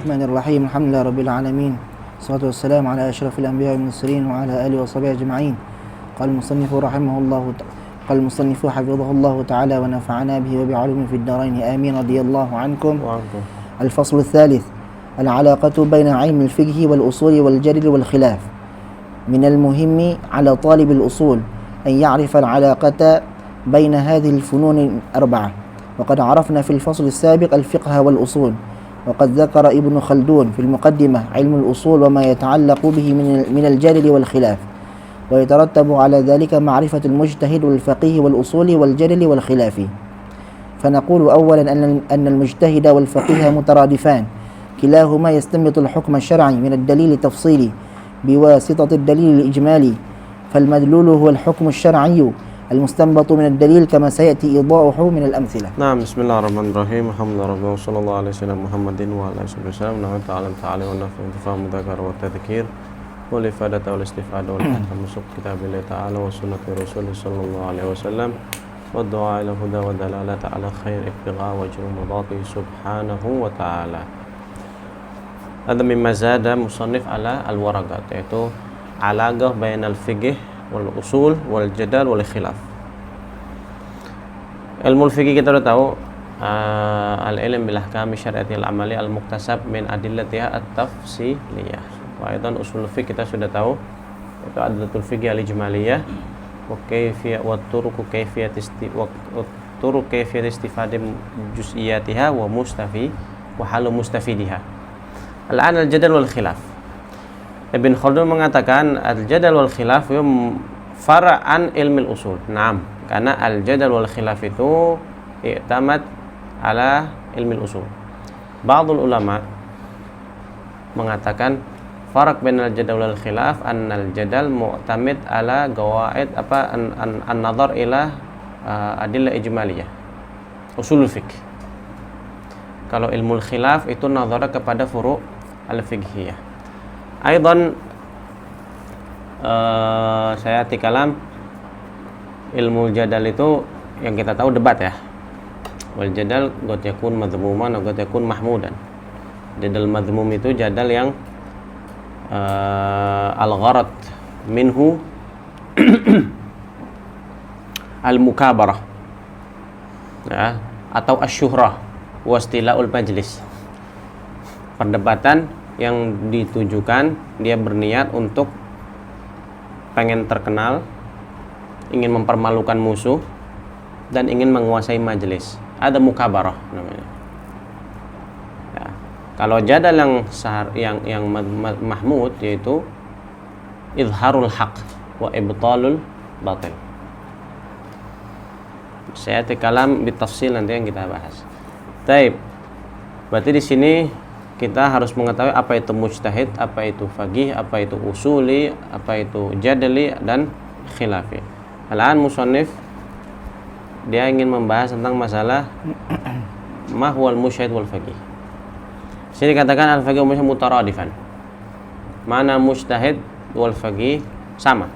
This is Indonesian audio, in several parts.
الرحمن الرحيم الحمد لله رب العالمين والصلاة والسلام على أشرف الأنبياء والمرسلين وعلى آله وصحبه أجمعين. قال المصنف حفظه الله تعالى ونفعنا به وبعلومه في الدارين آمين رضي الله عنكم. الفصل الثالث العلاقة بين علم الفقه والأصول والجدل والخلاف. من المهم على طالب الأصول أن يعرف العلاقة بين هذه الفنون الأربعة، وقد عرفنا في الفصل السابق الفقه والأصول، وقد ذكر ابن خلدون في المقدمة علم الأصول وما يتعلق به من الجدل والخلاف، ويترتب على ذلك معرفة المجتهد والفقيه والأصول والجدل والخلاف. فنقول أولا أن المجتهد والفقيه مترادفان، كلاهما يستنبط الحكم الشرعي من الدليل التفصيلي بواسطة الدليل الإجمالي، فالمدلول هو الحكم الشرعي المستنبط من الدليل كما سيأتي إيضاحه من الأمثلة. نعم، بسم الله الرحمن الرحيم. الحمد لله رب العالمين وصلى الله على سيدنا محمد وعلى آله وسلم. نعم تعالى تعالى ونفع انتفاع مذاكرة والتذكير والإفادة والاستفادة والحكم مسك كتاب الله تعالى وسنة رسوله صلى الله عليه وسلم والدعاء إلى الهدى والدلالة على خير ابتغاء وجه مرضاته سبحانه وتعالى. هذا مما زاد مصنف على الورقات، yaitu alaqah bainal fiqh wal usul wal jadal wal khilaf. Ilmu fikih kita sudah tahu al-ilm bil ahkam syar'iyyah al-amali al-muktasab min adillatiha at-tafsiliyah. Wa aidan usul fikih kita sudah tahu itu adatul fikih al-ijmaliyah wa kayfiyah wa turuq kayfiyat istifadah juz'iyatiha wa mustafi wa halu mustafidiha. Al-an al-jadal wal khilaf. Ibn Khaldun mengatakan al-jadal wal khilaf far'an ilmi al-usul. Naam, karena al-jadal wal khilaf itu i'tamad ala ilmi al-usul. Ba'dul ulama mengatakan farak bain al-jadal wal khilaf annal jadal mu'tamid ala qawaid an-nazar ila adillah ijmaliyah usulul fiqh. Kalau ilmu al-khilaf itu nazar kepada furu' al-fiqhiyah. Aidan saya tikalam ilmu jadal itu yang kita tahu debat ya. Wal jadal qad yakun madhmuman wa qad yakun mahmudan. Jadal madhmum itu jadal yang al-gharad minhu al-mukabarah ya, atau asy-syuhrah wa istilaul majlis. Perdebatan yang ditujukan dia berniat untuk pengen terkenal, ingin mempermalukan musuh dan ingin menguasai majelis. Ada mukabarah namanya. Ya. Kalau jadal yang mahmud yaitu izharul haq wa ibtalul batil. Saya kalam bitafsil nanti yang kita bahas. Taib. Berarti di sini kita harus mengetahui apa itu mujtahid, apa itu faqih, apa itu usuli, apa itu jadali dan khilafi. Al-an musannif dia ingin membahas tentang masalah ma huwal mujtahid wal faqih. Sini katakan al-faqih wal mujtahid mutaradifan. Mana mujtahid wal faqih sama.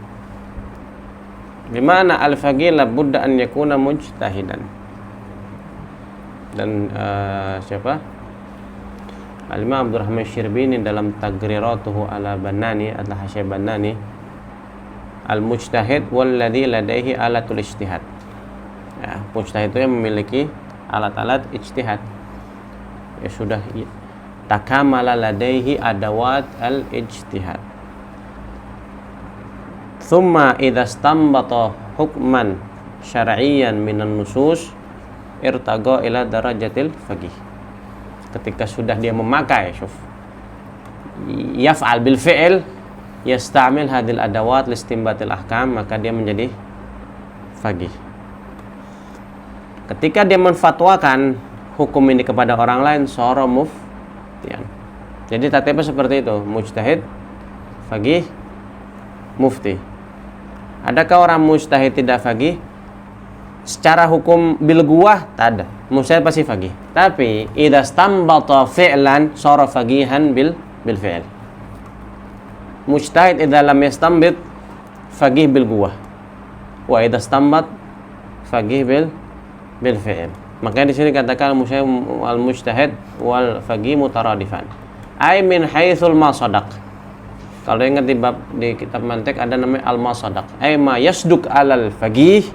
Di mana al-faqih labudda an yakuna mujtahidan. Dan siapa? Al-Imam Abdurrahman Syirbini dalam Tagriratuhu ala Bannani adalah Hasyah Bannani al-mujtahid walladhi ladaihi alatul ijtihad. Ya, mujtahid itu yang memiliki alat-alat ijtihad. Ya sudah takamala ladaihi adawat al-ijtihad. Thumma idza istanbata hukman syar'iyyan minan nusus irtaqa ila darajatil faqih. Ketika sudah dia memakai yaf'al bil fi'il yastamil hadil adawat listinbatil ahkam, maka dia menjadi faqih. Ketika dia menfatwakan hukum ini kepada orang lain sara muftian. Jadi tartibnya seperti itu, mujtahid, faqih, mufti. Adakah orang mujtahid tidak faqih? Secara hukum bil guwah tak ada. Mujtahid pasti faqih. Tapi idza stambata fi'lan sara faqihan bil fi'l. Mujtahid idza lam yastambit faqih bil guwah. Wa idza stambat faqih bil fi'l. Makanya di sini katakan al-mujtahid wal faqih mutaradifan. Ai min haitsul masadaq. Kalau ingat di kitab mantik ada namanya al-masadaq. Ai ma yasduq alal faqih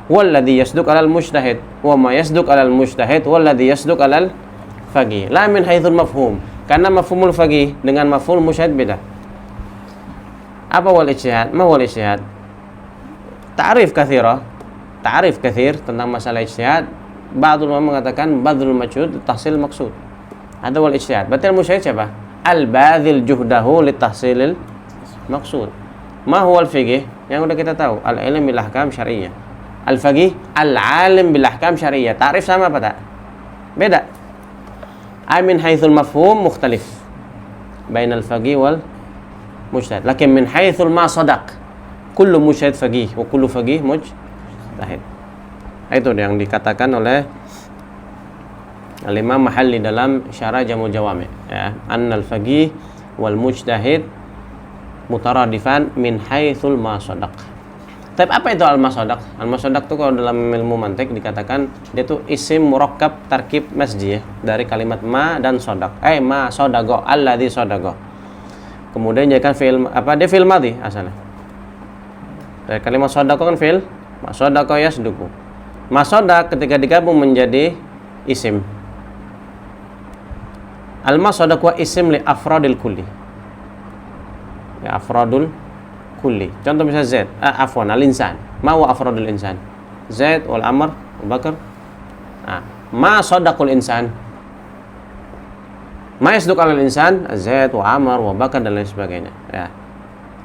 walladhi yasduq alal mujtahid wa ma yasduq alal mujtahid walladhi yasduq alal faqih. La min haitsul mafhum. Karena mafhumul faqih dengan mafhumul mujtahid beda. Apa wal ijtihad? Ma wal ijtihad? Ta'rif kathir tentang masalah ijtihad. Ba'dul ulama mengatakan badlul majhud tahsil maksud. Ada wal ijtihad. Berarti al-mujtahid siapa? Al-badhil juhdahu li tahsilil maksud. Ma huwa al-fiqih? Yang udah kita tahu, al-ilm bil ahkam syar'iyyah. Al-faqih al-alim bil ahkam syar'iyyah. Ta'rif sama apa tak? Beda. Min haitsul mafhum mukhtalif bainal faqih wal mujtahid. Lakin min haitsul masadaq kullu mujtahid faqih wa kullu faqih mujtahid. Itu yang dikatakan oleh Al-Imam Mahalli dalam Syarah Jamul Jawami, ya, annal faqih wal mujtahid mutaradifan min haitsul masadaq. Tapi apa itu al-masadaq? Al-masadaq itu kalau dalam ilmu mantik dikatakan dia itu isim murakkab tarkib masjid, ya, dari kalimat ma dan sadaq. Ma sadaqa alladzi sadaqa. Kemudian jadikan fi'il apa? Dia fi'il madhi asalnya. Dari kalimat sadaqa kan fi'il, ma sadaqa yasduqu. Masadaq ketika digabung menjadi isim. Al-masadaq wa isim li afradil kulli. Ya, afradul kulli. Contoh misalnya Zaid, afwan, al-insan. Ma wa afradul insan? Zaid wal Amr, Abu Bakar. Ma sadaqul insan? Ma yasduq alal insan? Zaid wa Amr wa Bakar dan lain sebagainya. Ya.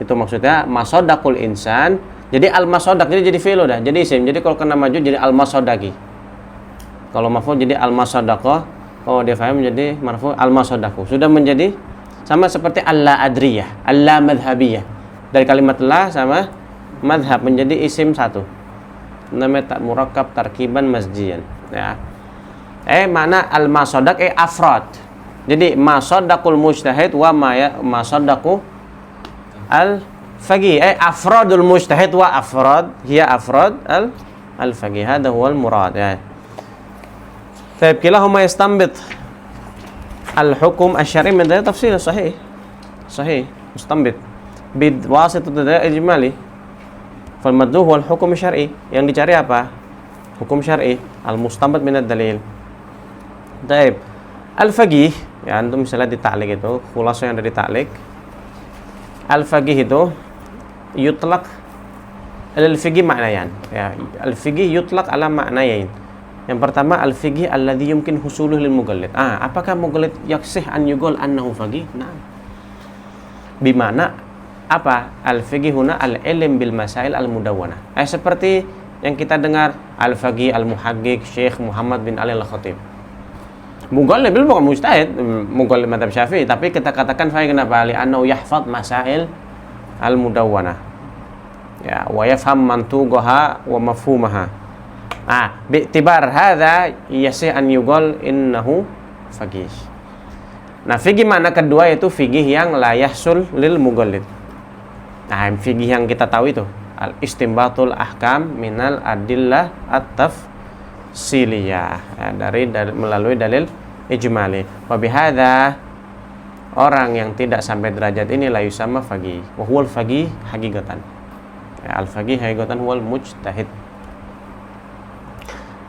Itu maksudnya ma sadaqul insan. Jadi al-masadaq jadi fi'il udah, jadi isim. Jadi kalau kena maju jadi al-masadaqi. Kalau maf'ul jadi al-masadaqah. Kalau dia faham jadi marfu' al-masadaqu. Sudah menjadi sama seperti alla adriyah, alla madhhabiyah. Dari kalimat la sama madhab menjadi isim satu. Namanya tak murakkab tarkiban masjidan, ya. Mana al-masadaq afrad. Jadi masadaqul mujtahid wa masadaqu al-faqih. Afradul mujtahid wa afrad hiya afrad al-faqih. Hada huwa al-murad, ya. Taib kilahuma yastanbit al-hukum asy-syar'i min tafsir sahih. Sahih, mustanbit. Bidwasitut ijmali fal madhu wal hukum syar'i. Yang dicari apa? Hukum syar'i al-mustanbat min ad-dalil. Baik. Al-faqih, ya antum misalnya di ta'liq itu, khulasah yang ada di ta'liq. Al-faqih itu yutlaq al-fiqih ma'nayan. Ya, al-fiqih yutlaq ala ma'nayain. Yang pertama al-fiqih alladhi yumkin husuluhu lil muqallid. Apakah muqallid yaksih an yuqal annahu faqih? Nah. Bimana apa? Al-fiqih huna al-ilm bil masail al-mudawwanah. Seperti yang kita dengar al-faqih al-muhaqqiq Syekh Muhammad bin Ali al-Khatib. Muqallid bukan mujtahid, muqallid mazhab Syafi'i, tapi kita katakan faqih kenapa? Li annahu yahfaz masail al-mudawwanah. Ya, wa yafham mantuqaha wa mafhumaha. Bi'tibar hadza yasih an yuqal innahu faqih. Nah, fiqih mana kedua yaitu fiqih yang la yahsul lil muqallid. Nah, fiqih yang kita tahu itu al-istinbatul ahkam minal adillah at-tafsiliyah, ya, dari melalui dalil ijmali. Wa bihadza orang yang tidak sampai derajat ini la yusamma faqih. Wa huwal faqih haqiqatan. Ya, al-faqih haqiqatan huwal mujtahid.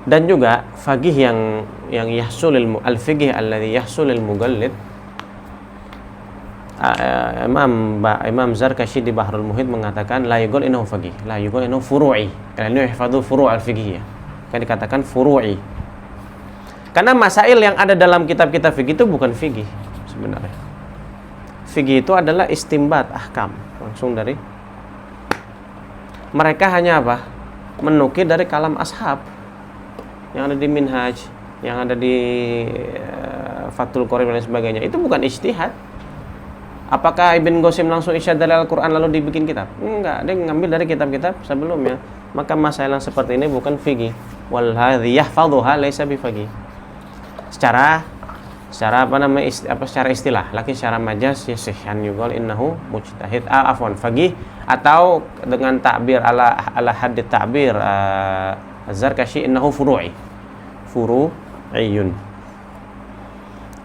Dan juga faqih yang yahsulil al-fiqih alladhi yahsulil muqallid. Imam Zarkashi di Bahrul Muhit mengatakan la yuqal innahu faqih, la yuqal innahu furu'i. Karena ini yahfadhu furu' al-fiqhiyah. Kan dikatakan furu'i. Karena masail yang ada dalam kitab-kitab fikih itu bukan fikih sebenarnya. Fikih itu adalah istimbat ahkam langsung dari mereka, hanya apa? Menukil dari kalam ashab yang ada di Minhaj, yang ada di Fathul Qorib dan lain sebagainya. Itu bukan ijtihad. Apakah Ibn Qasim langsung isyad dari Al-Quran lalu dibikin kitab? Enggak, dia ngambil dari kitab-kitab sebelumnya. Maka masalah seperti ini bukan fikih. Wal hadhi yahfadhuha laysa bifaqih. Secara apa namanya? Secara istilah, laki secara majaz yasih an yuqal innahu mujtahid. Afwan, faqih, atau dengan takbir ala hadd ta'bir Az-Zarkashi innahu furu'i. Furu'iyun.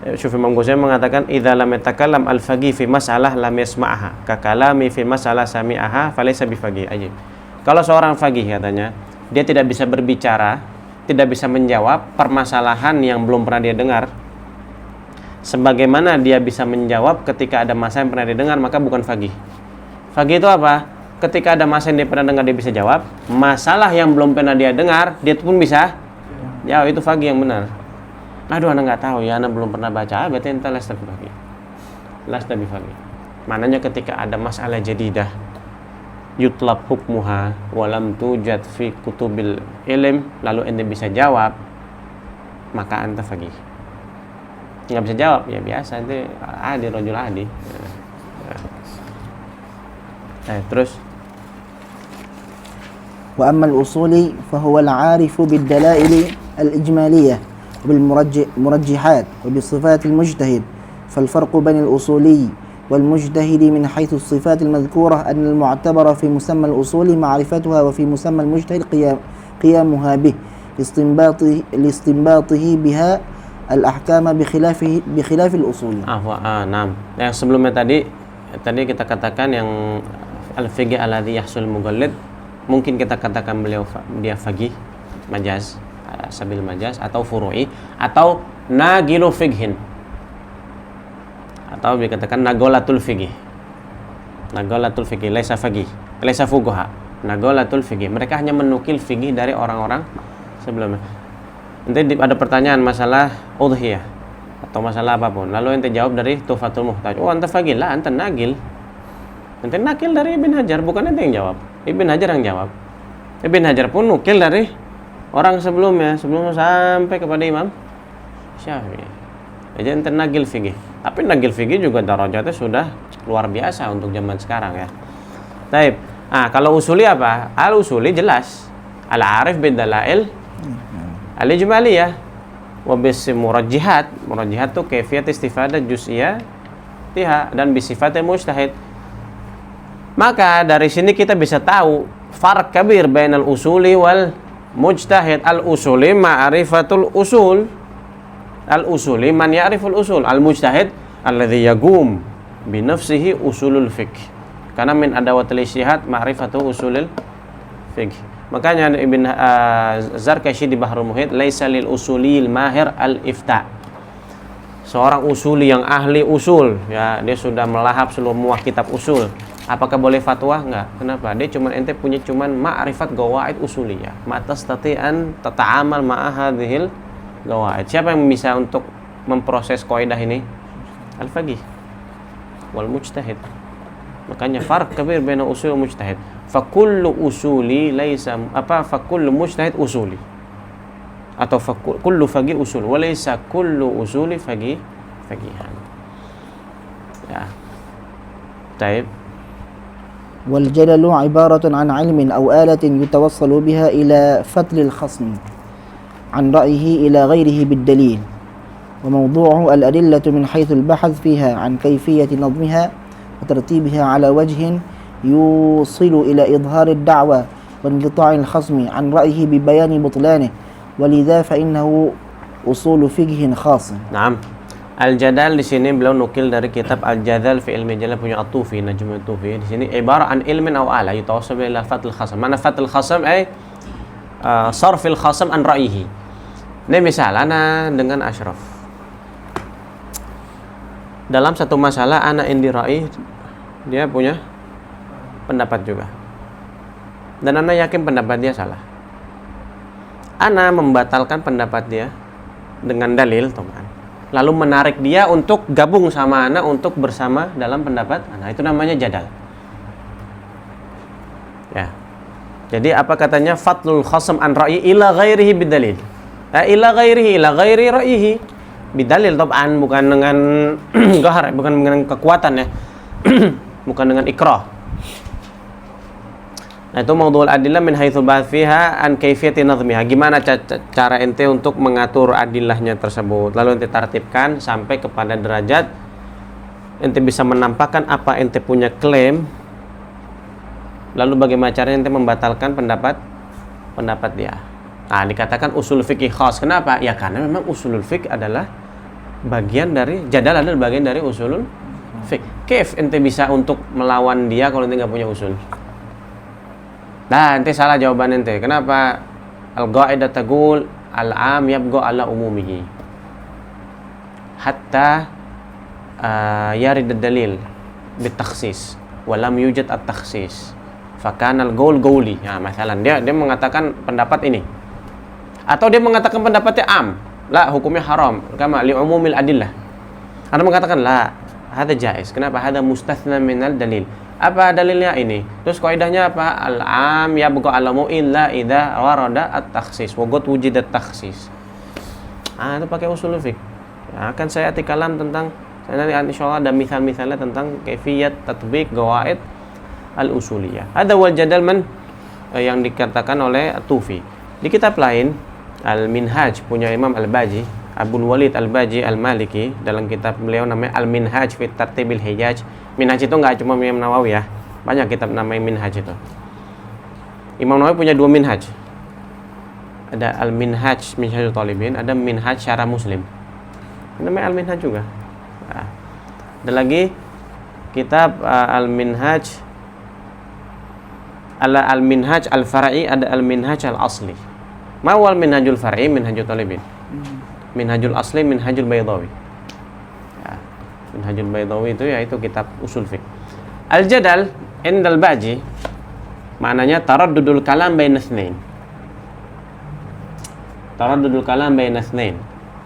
Syufi Imam Ghazali mengatakan idza lam yatakallam al-faqih fi mas'alah lam yasma'ha ka kalami fi mas'alah sami'aha falaysa bifaqih. Ajib. Kalau seorang faqih katanya, dia tidak bisa berbicara, tidak bisa menjawab permasalahan yang belum pernah dia dengar. Sebagaimana dia bisa menjawab ketika ada masalah yang pernah dia dengar, maka bukan faqih. Faqih itu apa? Ketika ada masalah yang dia pernah dengar, dia bisa jawab. Masalah yang belum pernah dia dengar, dia pun bisa jawab. Itu faqih yang benar. Aduh, anak nggak tahu ya, anak belum pernah baca, berarti ente lasta bifaqih. Lasta bifaqih. Maknanya ketika ada masalah jadidah, yutlab hukmuha walam tujad fi kutubil ilm, lalu ente bisa jawab, maka ente faqih. Nggak bisa jawab, ya biasa, ente adi, rajul adi. Terus wa amma al-usuli fa huwa al-'arifu bid-dalail al-ijmaliyah وبالمرجحات وبصفات المجتهد فالفرق بين الأصولي والمجتهد من حيث الصفات المذكورة أن المعتبر في مسمى الأصول معرفتها وفي مسمى المجتهد قيامها به لاستنباطه بها الأحكام بخلاف الأصول. Nah, yang sebelumnya tadi kita katakan yang al-fiqh alladhi yahsul mughallid, mungkin kita katakan beliau dia faqih majaz, sabil majaz, atau furu'i, atau nagilu fiqhin, atau dikatakan nagolatul fiqih. Nagolatul fiqih, laisa faqih, laisa fuqaha, nagolatul fiqih. Mereka hanya menukil fiqih dari orang-orang sebelumnya. Nanti ada pertanyaan masalah udhiyah atau masalah apapun, lalu ente jawab dari Tuhfatul Muhtaj. Oh, ente faqih lah, ente nagil. Ente nakil dari Ibn Hajar, bukan ente yang jawab. Ibn Hajar yang jawab. Ibn Hajar pun nukil dari orang sebelumnya sampai kepada Imam Syafi'i. Jadi ente nagil fikih. Tapi nagil fikih juga darajatnya sudah luar biasa untuk zaman sekarang ya. Taib. Kalau usuli apa? Al-usuli jelas. Al-arif bid-dalail al-ijmaliyah wa bis murajjihat. Murajjihat itu kaifiyat istifadah juz'iyah tiha dan bisifatil mujtahid. Maka dari sini kita bisa tahu farq kabir bainal usuli wal mujtahid. Al-usuli ma'rifatul usul. Al-usuli man ya'riful usul. Al-mujtahid alladhi yagum binafsihi usulul fiqh. Karena min adawatil ijtihad ma'rifatul usulul fiqh. Makanya Ibn Zarkashi di Bahrul Muhit, laisa lil usulil mahir al-ifta. Seorang usuli yang ahli usul, ya, dia sudah melahap semua kitab usul. Apakah boleh fatwa? Enggak. Kenapa? Dia ente punya ma'rifat gawaid usuliyah. Matastati'an tata'amal ma'ahadhil gawaid. Siapa yang bisa untuk memproses kaidah ini? Al-faqih wal mujtahid. Makanya farq kabir baina usul wal mujtahid. Fa kullu usuli laisa fa kullu mujtahid usuli. Atau fa kullu faqih usul wa laisa kullu usuli faqihan. Ya. Baik. والجدل عبارة عن علم أو آلة يتوصل بها إلى فتل الخصم عن رأيه إلى غيره بالدليل وموضوعه الأدلة من حيث البحث فيها عن كيفية نظمها وترتيبها على وجه يوصل إلى إظهار الدعوة وانقطاع الخصم عن رأيه ببيان بطلانه ولذا فإنه أصول فقه خاص. نعم. Al-Jadal di sini beliau nukil dari kitab Al-Jadal fi ilmi Jalal punya At-Tufi, Najm At-Tufi. Di sini ibarat an ilmin aw ala yutawassul ila fatul khasam. Mana fatul khasam sarfil khasam an ra'yihi. Ini misal ana dengan Ashraf. Dalam satu masalah ana indi ra'i, dia punya pendapat juga. Dan ana yakin pendapat dia salah. Ana membatalkan pendapat dia dengan dalil, teman. Lalu menarik dia untuk gabung sama anak untuk bersama dalam pendapat anak. Itu namanya jadal. Ya. Jadi apa katanya? Fatlul khasam an ra'yi ila ghairihi bidalil. Ila ghairi ra'yihi bidalil, tab'an, bukan dengan gahar, bukan dengan kekuatan ya. Bukan dengan ikrah. Nah, itu maudhu'ul adillah min haitsu ba'ats fiha an kaifiyati nazmiha. Gimana cara ente untuk mengatur adillahnya tersebut. Lalu ente tartibkan sampai kepada derajat ente bisa menampakkan apa ente punya klaim. Lalu bagaimana caranya ente membatalkan pendapat dia. Nah, dikatakan usul fikih khas. Kenapa? Ya karena memang usulul fikih adalah bagian dari jadal, adalah bagian dari usulul fiqh. Kif ente bisa untuk melawan dia kalau ente nggak punya usul? Nah, ente salah jawaban ente. Kenapa? Al-qaidah taqul al-am yabqa ala umumihi hatta yarid ad-dalil bitakhsis wa lam yujad at-takhsis. Fakana al-qaul qauli. Nah, masalan dia mengatakan pendapat ini. Atau dia mengatakan pendapatnya am. La, hukumnya haram. Kama li umumil adillah. Anda mengatakan la, hada jaiz. Kenapa? Hada mustathna minal dalil. Apa dalilnya ini? Terus kaidahnya apa? Al-am yabqa alamu illa idza warada at-takhsis. Wa qad wujida at-takhsis. Itu pakai usul fiqh. Ya, akan saya kalam tentang nanti insyaallah ada misal-misalnya tentang kaifiyat tatbiq qawaid al-usuliyah. Ada wal jadal man yang dikatakan oleh At-Tufi. Di kitab lain Al-Minhaj punya Imam Al-Baji, Abdul Walid Al-Baji Al-Maliki, dalam kitab beliau namanya Al-Minhaj fi Tartibil Hijaj. Minhaj itu enggak cuma Imam Nawawi ya. Banyak kitab namanya Minhaj itu. Imam Nawawi punya 2 minhaj. Ada Al-Minhaj Minhajul Talibin, ada Minhaj Syarah Muslim. Namanya Al-Minhaj juga. Nah, ada lagi kitab Al-Minhaj Al-Minhaj Al-Far'i, ada Al-Minhaj Al-Asli. Mawal Minhajul Far'i, Minhajul Talibin. Minhajul Asli, Minhajul Baydawi. Ya, Minhajul Baydawi itu yaitu kitab usul fiqh. Al-Jadal indal Baji maknanya taraddudul kalam baina itsnain. Taraddudul kalam baina itsnain.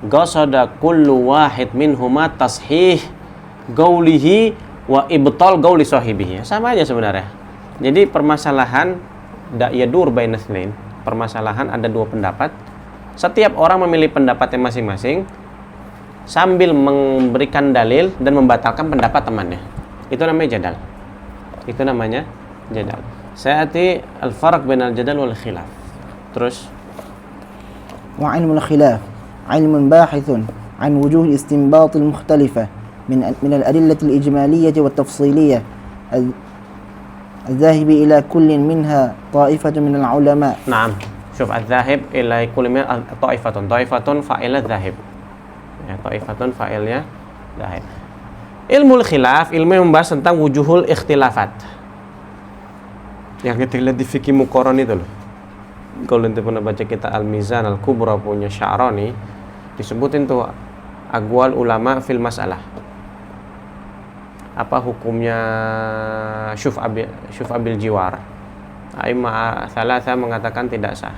Qasada kullu wahid minhuma tashih qaulihi wa ibtal qauli sahibihi. Sama aja sebenarnya. Jadi permasalahan yadur baina itsnain. Permasalahan ada 2 pendapat. Setiap orang memilih pendapatnya masing-masing sambil memberikan dalil dan membatalkan pendapat temannya. Itu namanya jadal. Itu namanya jadal. Sayati al-farq bainal jadal wal khilaf. Terus wa ilmul khilaf ilmun bahithun an wujuh al-istinbat al-mukhtalifah min al-adillah al-ijmaliyyah wa at-tafsiliyah الذاهب إلى كل منها طائفة من العلماء. نعم. شوف الذاهب إلى كل منها طائفة فاعل الذاهب. Ya, ta'ifatun fa'ilnya zahib. Ilmu khilaf, ilmu yang membahas tentang wujuhul ikhtilafat. Yang kita lihat di fikih Muqarran itu loh. Kalau nanti pernah baca kita Al-Mizan Al-Kubra punya Sya'rani, disebutin tuh aqwal ulama fil masalah. Apa hukumnya syuf abil jiwar? A'immah tsalatsa mengatakan tidak sah.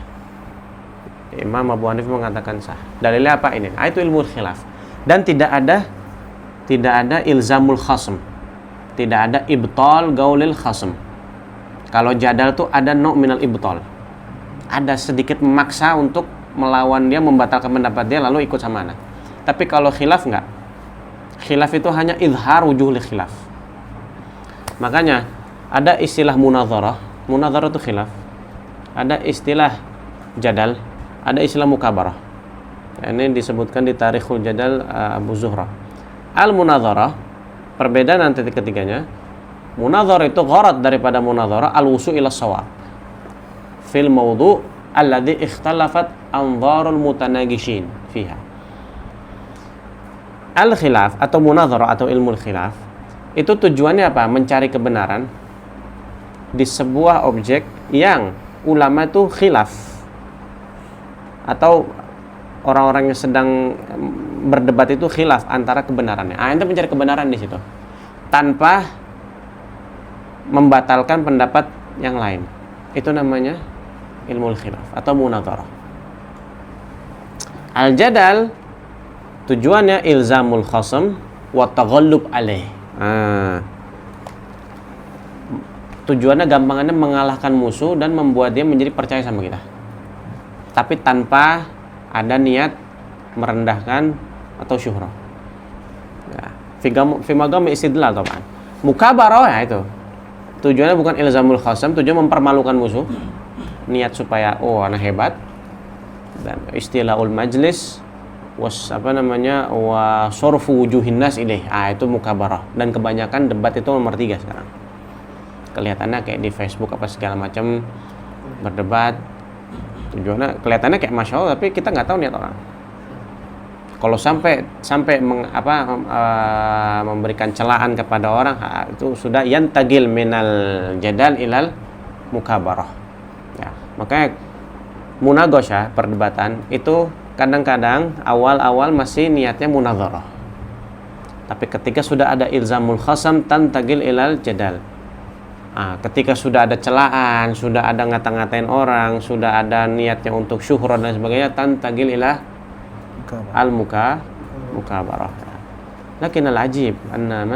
Imam Abu Hanifah mengatakan sah. Dalilnya apa ini? Itu ilmu khilaf. Dan tidak ada ilzamul khasm. Tidak ada ibtal gaulil khasm. Kalau jadal tuh ada no' minal ibtal. Ada sedikit memaksa untuk melawan dia, membatalkan pendapat dia lalu ikut sama anak. Tapi kalau khilaf enggak. Khilaf itu hanya izhar wujuhul khilaf. Makanya ada istilah munadharah. Munadharah itu khilaf. Ada istilah jadal, ada istilah mukabarah. Ini disebutkan di Tarikhul Jadal Abu Zuhra. Al-munadharah, perbedaan nanti ketiganya. Munadharah itu gharad daripada munadharah al-wusu' ila shawab. Fil mawdu' alladhi ikhtalafat anzarul mutanagishin fiha. Al-khilaf atau munadharah atau ilmu khilaf itu tujuannya apa? Mencari kebenaran di sebuah objek yang ulama itu khilaf atau orang-orang yang sedang berdebat itu khilaf antara kebenarannya. Anda mencari kebenaran di situ tanpa membatalkan pendapat yang lain. Itu namanya ilmu khilaf atau munadharah. Al-jadal tujuannya ilzamul khasm wa taghallub alaih. Tujuannya gampangannya mengalahkan musuh dan membuat dia menjadi percaya sama kita. Tapi tanpa ada niat merendahkan atau syuhrah. Ya, fi magam istidlal taban. Mukabarah ya itu. Tujuannya bukan ilzamul khasm, tujuan mempermalukan musuh. Niat supaya anak hebat. Dan istilahul majlis wa sorfu wujuhin nas ilaih. Itu mukabarah. Dan kebanyakan debat itu nomor 3 sekarang. Kelihatannya kayak di Facebook apa segala macam berdebat. Tujuannya kelihatannya kayak masya Allah, tapi kita nggak tahu niat orang. Kalau sampai memberikan celaan kepada orang, itu sudah yantagil minal jadal ilal mukabarah. Ya, makanya munagosha, perdebatan itu kadang-kadang awal-awal masih niatnya munadharah. Tapi ketika sudah ada ilzamul khasam tantagil ilal jadal. Ketika sudah ada celaan, sudah ada ngata-ngatain orang, sudah ada niatnya untuk syuhra dan sebagainya, tantagil ila al-mukabarah. Lakin al-ajib anna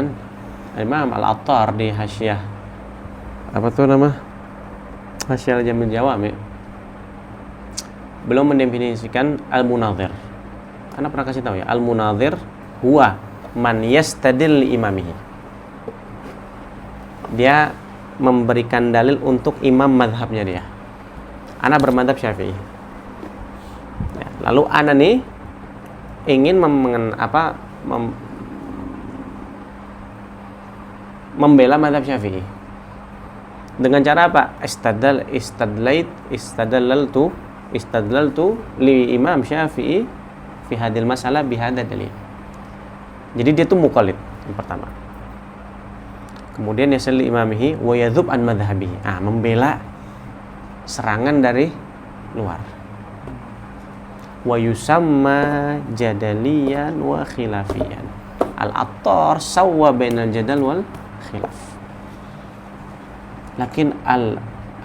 Imam Al-Attar di Hasyah, apa tuh nama? Hasyah Al-Jamil Jawami, belum mendefinisikan al-munadhir. Anda pernah kasih tahu ya, al-munadhir huwa man yastadil li imamihi. Dia memberikan dalil untuk imam madhabnya dia. Ana bermadhab Syafi'i. Ya, lalu ana nih ingin membela madhab Syafi'i. Dengan cara apa? Istadlaltu li imam Syafi'i fi hadil masalah bihada dalil. Jadi dia tuh muqallid yang pertama. Kemudian yasalli imamihi wa yadhub an madhhabihi. Membela serangan dari luar. Wa yusamma jadaliyan wa khilafiyan. Al-Attar sawwa bainal jadal wal khilaf. Lakin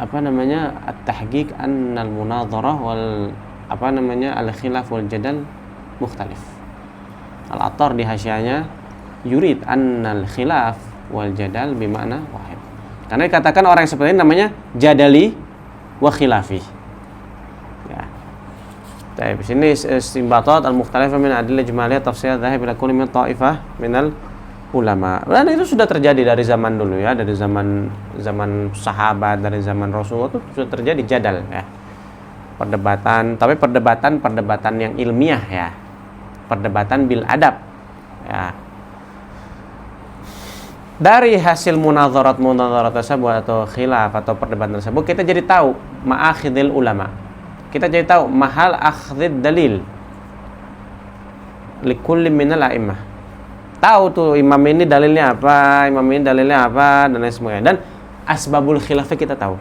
at-tahqiq anna al-munadharah wal al-khilaf wal jadal mukhtalif. Al-Attar di hasyahnya yurid anna al-khilaf wal jadal bimana wahid. Karena dikatakan orang yang seperti ini namanya jadali wa khilafi. Ya. Baik, sini istinbatat al-mukhtalifah min adillah jumaliyah tafsir dzahib ila kulli min ta'ifah minal ulama. Dan itu sudah terjadi dari zaman dulu ya, dari zaman sahabat, dari zaman Rasulullah itu sudah terjadi jadal ya. Perdebatan, tapi perdebatan yang ilmiah ya. Perdebatan bil adab. Ya. Dari hasil munadharat tersebut atau khilaf atau perdebatan tersebut, kita jadi tahu ma'akhidil ulama. Kita jadi tahu mahal akhdid dalil likulli minal a'immah. Tahu tuh imam ini dalilnya apa, dan lain sebagainya. Dan asbabul khilafnya kita tahu.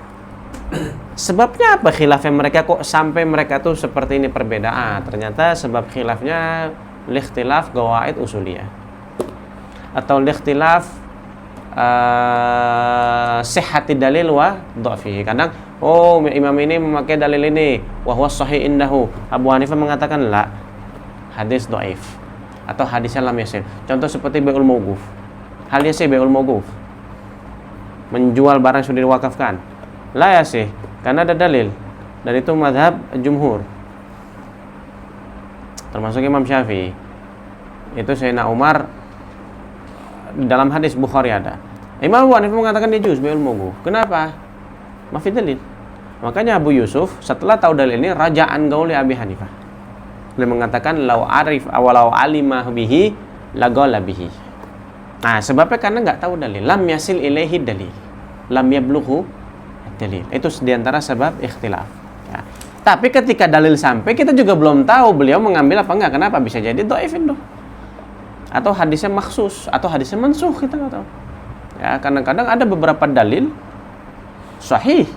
Sebabnya apa khilafnya mereka kok sampai mereka tuh seperti ini perbedaan? Ternyata sebab khilafnya likhtilaf qawaid usuliyah. Atau likhtilaf sihhati dalil wa dhafihi. Kadang imam ini memakai dalil ini wa huwa sahih indahu. Abu Hanifah mengatakan la, hadis dhaif atau hadisnya lam yasih. Contoh seperti bai'ul mauquf. Hal yasih bai'ul mauquf, menjual barang sudah diwakafkan. La yasih karena ada dalil, dan itu mazhab jumhur termasuk Imam Syafi'i. Itu Sayyidina Umar dalam hadis Bukhari ada. Imam Abu Hanifah mengatakan dia juz bai'ul mauquf. Kenapa? Mafi dalil. Makanya Abu Yusuf setelah tahu dalil ini raja'an gauli Abi Hanifah. Dia mengatakan lau arif awalau alimah bihi lagala bihi. Sebabnya karena enggak tahu dalil. Lam yasil ilaihi dalil. Lam yablughu dalil. Itu diantara sebab ikhtilaf. Ya. Tapi ketika dalil sampai, kita juga belum tahu beliau mengambil apa enggak. Kenapa? Bisa jadi dhaif itu. Atau hadisnya makhsus, atau hadisnya mansukh, kita nggak tahu. Ya, kadang-kadang ada beberapa dalil sahih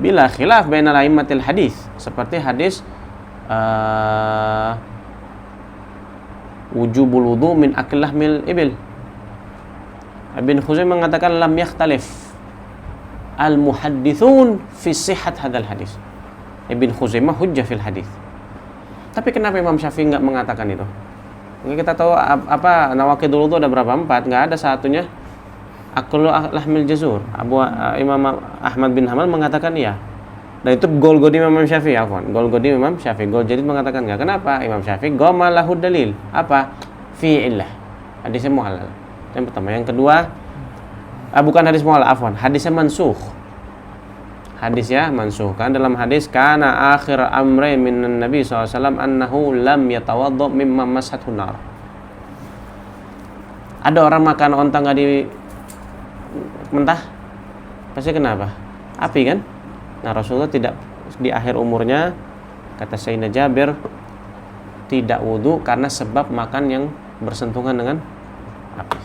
bila khilaf bainal a'immatil hadis, seperti hadis wujubul wudu min akil lahmil ibil. Ibn Khuzaimah mengatakan lam yakhtalif al muhaddithun fi sihhat hadzal hadis. Ibn Khuzaimah hujjah fil hadis. Tapi kenapa Imam Syafi'i nggak mengatakan itu? Kita tahu nawaqidul wudu ada berapa? 4, nggak ada satunya aklu lahmil jazur. Imam Ahmad bin Hanbal mengatakan iya. Dan itu gol godi Imam Syafi'i, gol godi Imam Syafi'i. Gol jadi mengatakan enggak. Kenapa? Imam Syafi'i goma lahu dalil. Apa? Fi illah. Hadisnya muhalal. Yang pertama, yang kedua bukan hadis muhalal, hadisnya mansukh. Hadisnya mansukh. Kan dalam hadis kana akhir amri minan nabi SAW annahu lam yatawadda mimma mashathu nar. Ada orang makan onta enggak di mentah, pasti kenapa? Api kan? Nah, Rasulullah tidak, di akhir umurnya, kata Sayyidina Jabir, tidak wudu karena sebab makan yang bersentuhan dengan api.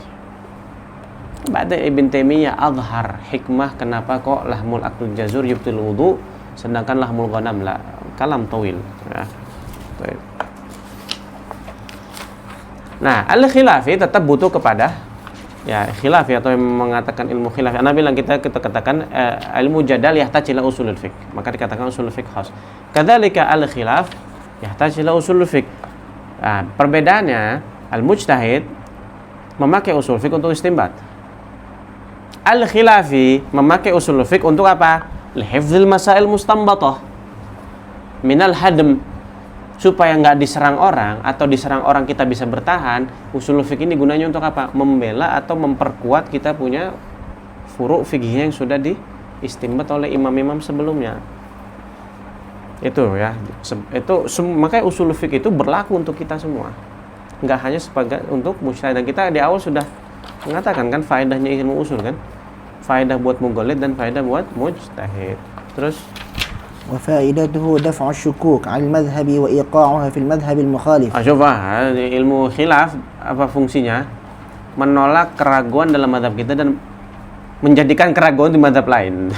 Ba'da Ibn Taimiyah azhar hikmah kenapa kok lahmul akul jazur yubtil wudu sedangkan lahmul ghanam la, kalam tawil ya. Nah, al-khilafi tetap butuh kepada ya khilafi atau yang mengatakan ilmu khilafi. Anda bilang kita katakan ilmu jadal yahtaj ila usulul fiqh, maka dikatakan usulul fiqh khas. Kadzalika al-khilaf yahtaj ila usulul fiqh. Nah, perbedaannya al-mujtahid memakai usul fiqh untuk istinbat. Al-khilafi memakai usul fiqh untuk apa? Lihifdzil masail mustanbatah minal hadm, supaya nggak diserang orang atau diserang orang kita bisa bertahan. Usul fiqh ini gunanya untuk apa? Membela atau memperkuat kita punya furu' fikih yang sudah diistinbat oleh imam-imam sebelumnya. Itu ya. Makanya usul fiqh itu berlaku untuk kita semua. Nggak hanya sebagai untuk mujtahid. Dan kita di awal sudah mengatakan kan faedahnya ilmu usul kan, faedah buat mughalid dan faedah buat mujtahid. Terus wa faidatuhu daf'u syukuk 'ala al-madhhab wa iqa'uha fi al-madhhab al-mukhalif. Coba ilmu khilaf apa fungsinya? Menolak keraguan dalam mazhab kita dan menjadikan keraguan di mazhab lain.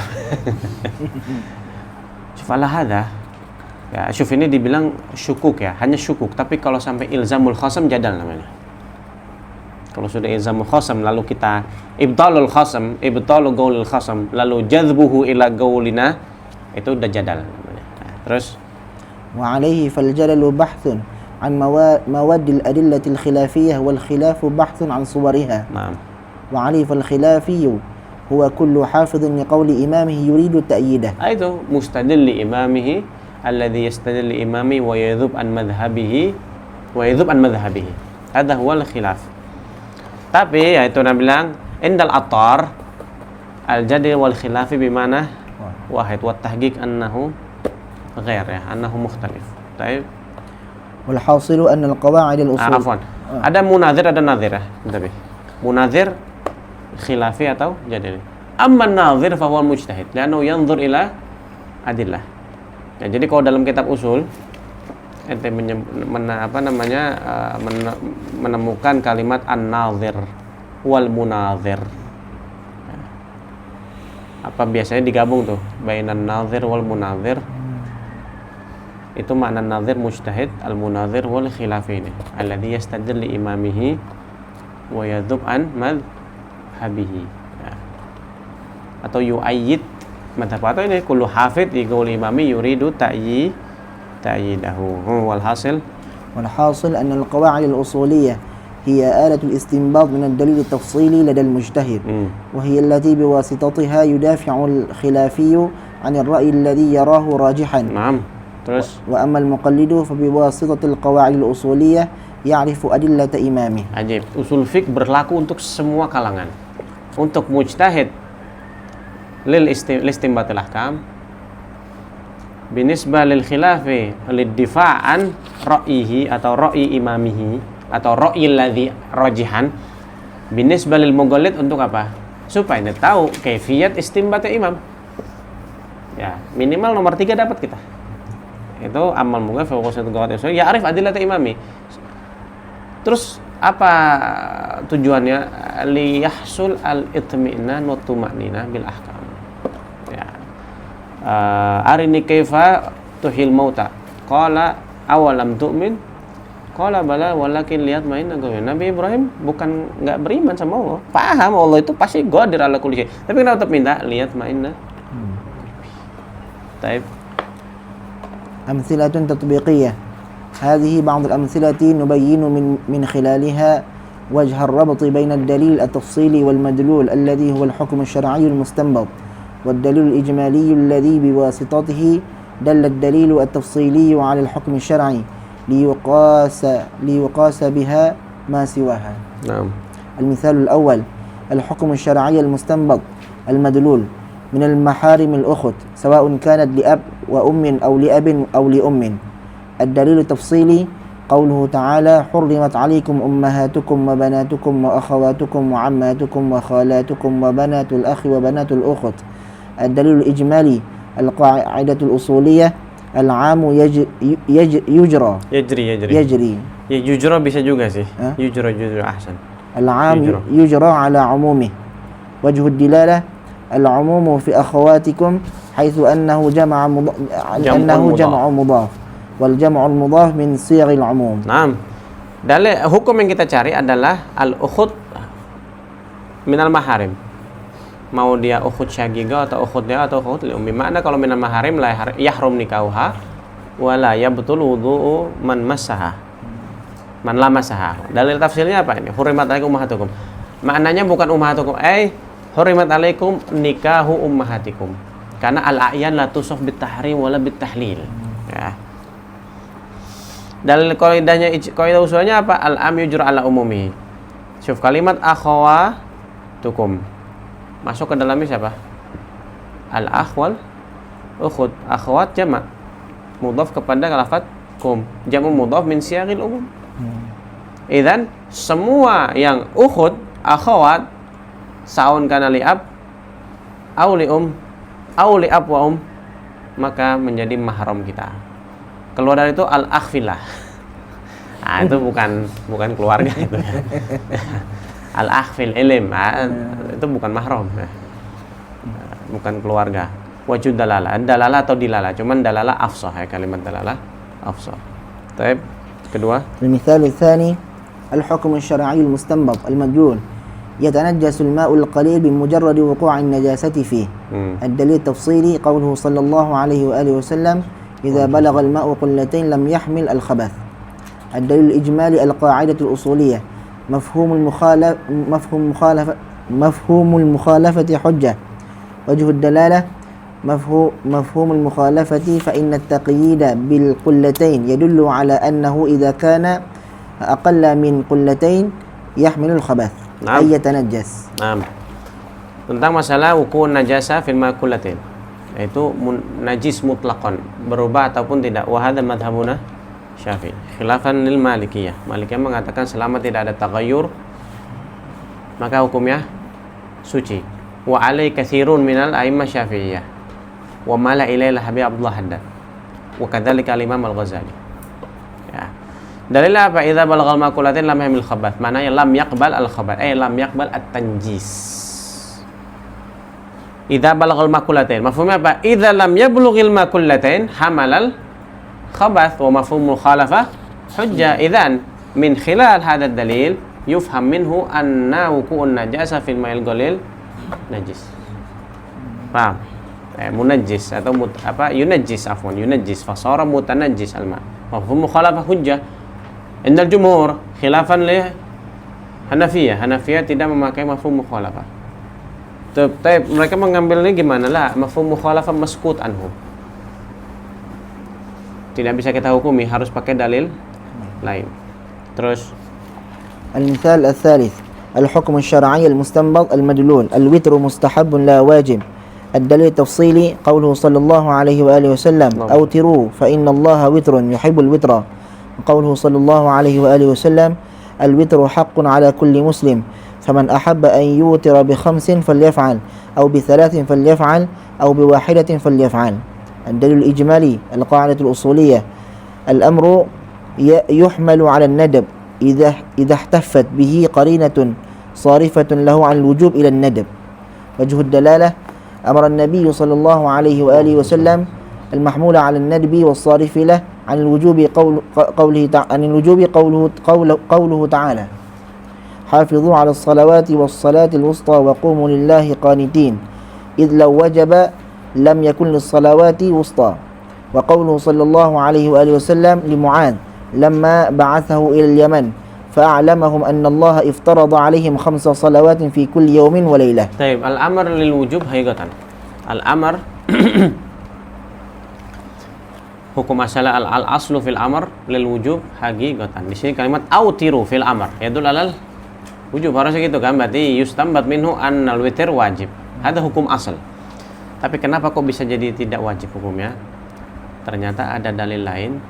Coba hadza. Ya, syuf ini dibilang syukuk ya, hanya syukuk, tapi kalau sampai ilzamul khasam jadal namanya. Kalau sudah ilzamul khasam lalu kita ibtalul khasam, ibtalu qaulil khasam, lalu jadbuhu ila qaulina, itu udah jadal namanya. Nah, terus wa alayhi fal jadalu bahthun an mawaddil adillatil khilafiyyah wal khilafu bahthun an suwariha. Naam. Wa alayhi fal khilafiyyu huwa kullu hafidhin li qawli imamihi yuridu ta'yidah. Itu mustadil li imamihi alladhi yastadil li imami wa yadhub an madhhabihi wa yadhub an madhhabihi. Hadha huwa al khilaf. Tapi ya itu Nabi bilang indal atar al jadil wal khilafi bimana wahid wa tahqiq annahu ghair ya, annahu mukhtalif. Baik. Wal hasilu anna al qawa'id al usul. Afwan. Ada munazir ada nazir ya. Tapi munazir khilafi atau jadil. Amma an-nazir fa huwa mujtahid li'annahu yanzur ila adillah. Ya, jadi kalau dalam kitab usul ente menemukan kalimat an-nazir wal munazir. Apa biasanya digabung tuh bainan nazir wal munazir. Itu makna nazir mujtahid, al munazir wal khilafi ini alladhi yastadil li imamihi wa yadhub an madhhabihi ya. Atau yu'ayyid madhhab atau ini kullu hafid di qauli imami yuridu ta'yidahu. Walhasil أن القواعد الأصولية هي آلة الاستنباط من الدليل التفصيلي لدى المجتهد وهي التي بواسطتها يدافع الخلافي عن الرأي الذي يراه راجحا. نعم. Terus وأما المقلد فبواسطة القواعد الأصولية يعرف أدلة إمامه. Ajib. Usul fiqh berlaku untuk semua kalangan. Untuk mujtahid lil istinbatil ahkam, binisbah lil khilafi lid-difa'an ra'yihi atau ra'yi imamihi atau ra'yi alladhi rajihan, binisbah lil mughalid untuk apa? Supaya dia tahu kaifiyat istinbatnya imam. Ya, minimal nomor 3 dapat kita. Itu amal mughalid fa qasatu qawat usul ya arif adillata imami. Terus apa tujuannya? Li yahsul al-itmi'nan wa tuma'ninah bil ahkam. Arini kaifa tuhil mauta qala awalam tu'min qala bala walakin lihat main agama. Nabi Ibrahim bukan enggak beriman sama Allah, paham Allah itu pasti qadir ala kulli syai, tapi kenapa tetap minta lihat mainna. Taib. أمثلة تطبيقية. هذه بعض الأمثلة نبين من خلالها وجه الربط بين الدليل التفصيلي والمدلول الذي هو الحكم الشرعي المستنبط والدليل الإجمالي الذي بواسطته دل الدليل التفصيلي على الحكم الشرعي ليقاس بها ما سواها. نعم. المثال الأول الحكم الشرعي المستنبط المدلول من المحارم الأخت سواء كانت لأب وأم أو لأب أو لأم. الدليل التفصيلي قوله تعالى حرمت عليكم أمهاتكم وبناتكم وأخواتكم وعماتكم وخالاتكم وبنات الأخ وبنات الأخت. الدليل الإجمالي القاعدة الأصولية Al-'amu yujra. Yajri. Ya yujra bisa juga sih. Yujra ahsan. Al-'am yujra ala 'umumih. Wajhu ad-dilalah al-'umumu fi akhawatikum haitsu annahu jam'u mudhaf. Wal jam'u al-mudhaf min sighil 'umum. Naam. Dalil hukum yang kita cari adalah al-ukhud minal maharim. Mau dia ukhud syaqiqah atau ukhud dia atau ukhud li ummi. Makna kalau minal maharim la yahrum nikahuha wala yabtul wudu'u man massaha. Man lamasaha. Dalil tafsirnya apa ini? Hurimat alaikum ummahatukum. Maknanya bukan ummahatukum, hurimat alaikum nikahu ummahatikum. Karena al-a'yan la tusaf bitahrim wala bitahlil. Ya. Dalil kaidah usulnya apa? Al-am yujra ala umumi. Syuf kalimat akhawatukum. Masuk ke dalamnya siapa? Al-akhwal ukhud. Akhwat jamak mudhaf kepada lafaz kum. Jamak mudhaf min siyagil umum. Idzan semua yang ukhud, akhwat, saun kana li ab au li ab wa maka menjadi mahram kita. Keluar dari itu al-akhfilah. Nah, itu bukan keluarga itu. Al-akhfil ilim, itu bukan mahram. Bukan keluarga. Wajud dalalah, dalalah atau dilalah, cuman dalalah afsah ya, kalimat dalalah afsah. Baik, kedua. Al-mithal ats-tsani al-hukm asy-syar'i al-mustanbat al-madlul يتنجس الماء القليل بمجرد وقوع النجاسة فيه. الدليل التفصيلي قوله صلى الله عليه وآله وسلم إذا بلغ الماء قلتين لم يحمل الخبث. الدليل الإجمالي القاعدة الأصولية مفهوم المخالفة حجة. وجه الدلالة مفهوم المخالفة فإن التقييد بالقلتين يدل على أنه إذا كان أقل من قلتين يحمل الخبث. Ayyatanajjas. Nah, tentang masalah wuqu' najasa fil makullatin, yaitu najis mutlaqan, berubah ataupun tidak. Wa hadza madhhabuna Syafi'i. Khilafan lil Malikiyah. Malikiyah mengatakan selama tidak ada taghayyur maka hukumnya suci. Wa alai katsirun minal a'immah Syafi'iyah. Wa mala ilaihi Habib Abdullah Haddad. Wa kadzalika al-Imam Al-Ghazali. Ya. Dalilnya apa? Idza balagal makulatin lam yahmil khabath. Maknanya lam yaqbal al khabath, lam yaqbal at-tanjis. Idza balagal makulatin. Mafhumnya apa? Idza lam yablughil makulatin hamalal khabath wa mafhumul khalafah hujjah. Idzan min khilal hadzal dalil yufham minhu anna wuqu'un najasa fil ma'il qalil najis. Paham? Munajjis atau yunajjis yunajjis fasara mutanajjis al-ma. Mafhumul khalafah hujjah. Indal jumhur khilafan li Hanafiyah tidak memakai mafhum mukhalafah. Tapi mereka mengambilnya gimana lah? Mafhum mukhalafah maskut anhu. Tidak bisa kita hukumi, harus pakai dalil lain. Terus al-mithal ats-tsalits al-hukm asy-syar'i al-mustanbat al-madlul al-witr mustahab la wajib. الدليل التفصيلي قوله صلى الله عليه وآله وسلم أوتروا فإن الله وتر يحب الوتر. قوله صلى الله عليه وآله وسلم الوتر حق على كل مسلم فمن أحب أن يوتر ب5 فليفعل أو ب3 فليفعل أو ب1 فليفعل. الدليل الإجمالي القاعدة الأصولية الأمر يحمل على الندب إذا احتفت به قرينة صارفة له عن الوجوب إلى الندب. وجه الدلالة أمر النبي صلى الله عليه وآله وسلم المحمول على الندب والصارف له عن الوجوب قوله تعالى حافظوا على الصلوات والصلاة الوسطى وقوموا لله قانتين إذ لو وجب لم يكن للصلوات وسطى. وقوله صلى الله عليه وآله وسلم لمعاذ لما بعثه إلى اليمن فأعلمهم أن الله افترض عليهم 5 صلوات في كل يوم وليلة. طيب الأمر للوجوب haqiqatan. Al-amr hukum masalah al-aslu fil amr lil wujub haqiqatan. Di sini kalimat autiru fil amr yadul alal wujub, harusnya gitu kan, berarti yustambat minhu annal witir wajib. Ada hukum asal. Tapi kenapa kok bisa jadi tidak wajib hukumnya? Ternyata ada dalil lain,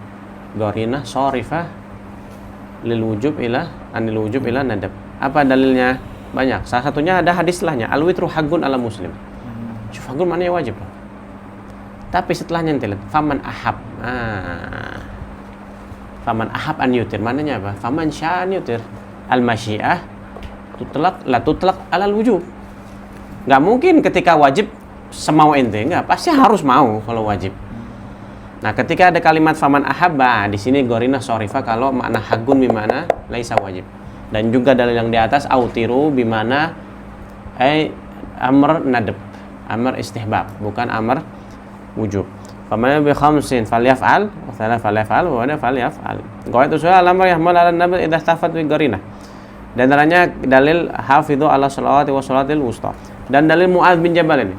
qarinah sharifah lil wujub ila anil wujub ila nadab. Apa dalilnya? Banyak. Salah satunya ada hadis lahnya al witru haqqun ala muslim. Haqqun maknanya wajib. Tapi setelahnya nanti lihat faman ahab. Faman ahab an yutir. Mananya apa? Faman syaa an yutir. Al-masyiah tutlaq alal wujub. Nggak mungkin ketika wajib semau ente, nggak, pasti harus mau kalau wajib. Nah, ketika ada kalimat faman ahabba, di sini gorinah shorifa kalau makna hagun bimana laisa wajib. Dan juga dalil yang di atas autiru bimana amr nadab, amr istihbab, bukan amr wujub. Faman bi khamsin falyaf'al wa thalath falyaf'al wa ana falyaf'al. Qaitu su'al al-amr yahmal 'ala an-nabi idza istafat bi gorinah. Dan antaranya dalil hafidhu ala sholawati wa sholatil wusta. Dan dalil Mu'adz bin Jabal ini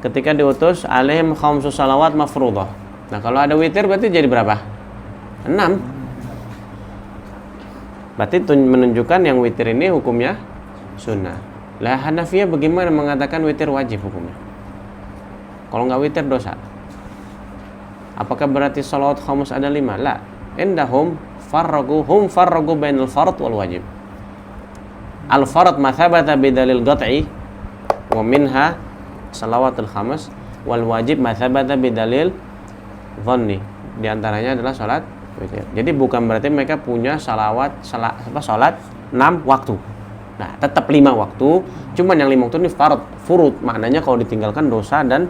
ketika diutus alaihim khamsu salawat mafruḍah. Nah, kalau ada witir berarti jadi berapa? 6. Berarti menunjukkan yang witir ini hukumnya sunnah. Lah Hanafiyah bagaimana mengatakan witir wajib hukumnya? Kalau nggak witir dosa. Apakah berarti salawat khamus ada 5? La. Indahum farragu bainal fard wal wajib. Al fard ma thabata bidalil qat'i wa minha salawatul khamas wal wajib ma thabata bidalil dhanni. Di antaranya adalah salat witir. Jadi bukan berarti mereka punya salat 6 waktu. Nah, tetap 5 waktu, cuman yang 5 waktu ini furud. Maknanya kalau ditinggalkan dosa dan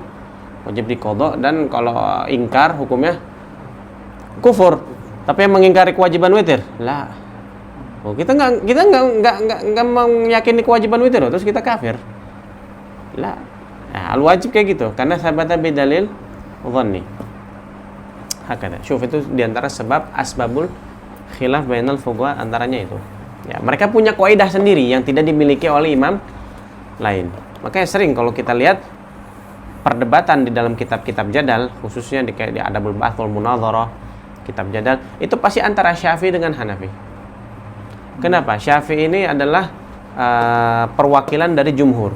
wajib diqadha, dan kalau ingkar hukumnya kufur. Tapi yang mengingkari kewajiban witir, lah. Oh, kita nggak meyakini kewajiban witir, terus kita kafir. Lah. Nah, al-wajib kayak gitu karena sabata bidalil dhanni. Hakada. Syuf, itu diantara sebab asbabul khilaf bainal fuqaha, antaranya itu. Ya, mereka punya kaidah sendiri yang tidak dimiliki oleh imam lain. Makanya sering kalau kita lihat perdebatan di dalam kitab-kitab jadal, khususnya di Adabul Bahts wal Munadharah, kitab jadal, itu pasti antara Syafi'i dengan Hanafi. Kenapa? Syafi'i ini adalah perwakilan dari jumhur.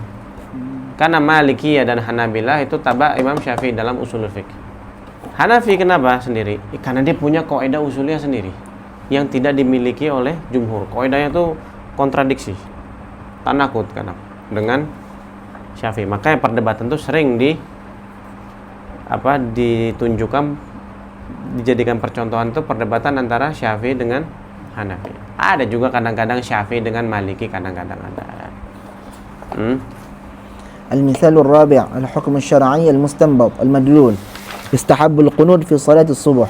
Karena Malikiyah dan Hanabilah itu taba Imam Syafi'i dalam usulul fiqh. Hanafi kenapa sendiri? Karena dia punya kaidah usuliyah sendiri yang tidak dimiliki oleh jumhur. Kaidahnya itu kontradiksi, tanakut karena dengan Syafi'i. Makanya perdebatan itu sering ditunjukkan, dijadikan percontohan itu perdebatan antara Syafi'i dengan Hanafi. Ada juga kadang-kadang Syafi'i dengan Maliki, kadang-kadang ada. المثال الرابع الحكم الشرعي المستنبط المدلول يستحب القنوت في صلاة الصبح.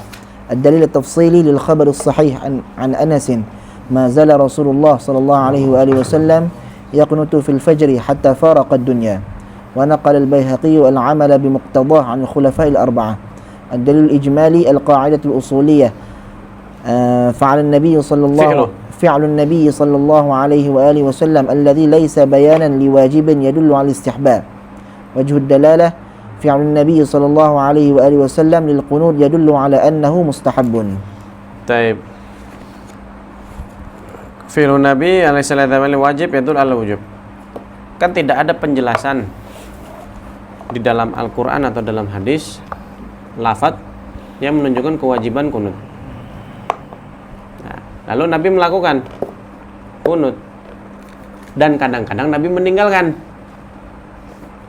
الدليل التفصيلي للخبر الصحيح عن أنس ما زال رسول الله صلى الله عليه وآله وسلم يقنت في الفجر حتى فارق الدنيا. ونقل البيهقي العمل بمقتضاه عن الخلفاء الأربعة. الدليل الإجمالي القاعدة الأصولية فعل النبي صلى الله عليه وآله وسلم الذي ليس بيانا لواجب يدل على الاستحباب. وجه الدلالة فعل النبي صلى الله عليه وآله وسلم للقنوت يدل على أنه مستحب. طيب. فعل النبي عليه الصلاة والسلام wajib yadul ala wujub. Kan tidak ada penjelasan di dalam Al-Quran atau dalam hadis lafaz yang menunjukkan kewajiban kunut. Nah, lalu Nabi melakukan kunut dan kadang-kadang Nabi meninggalkan.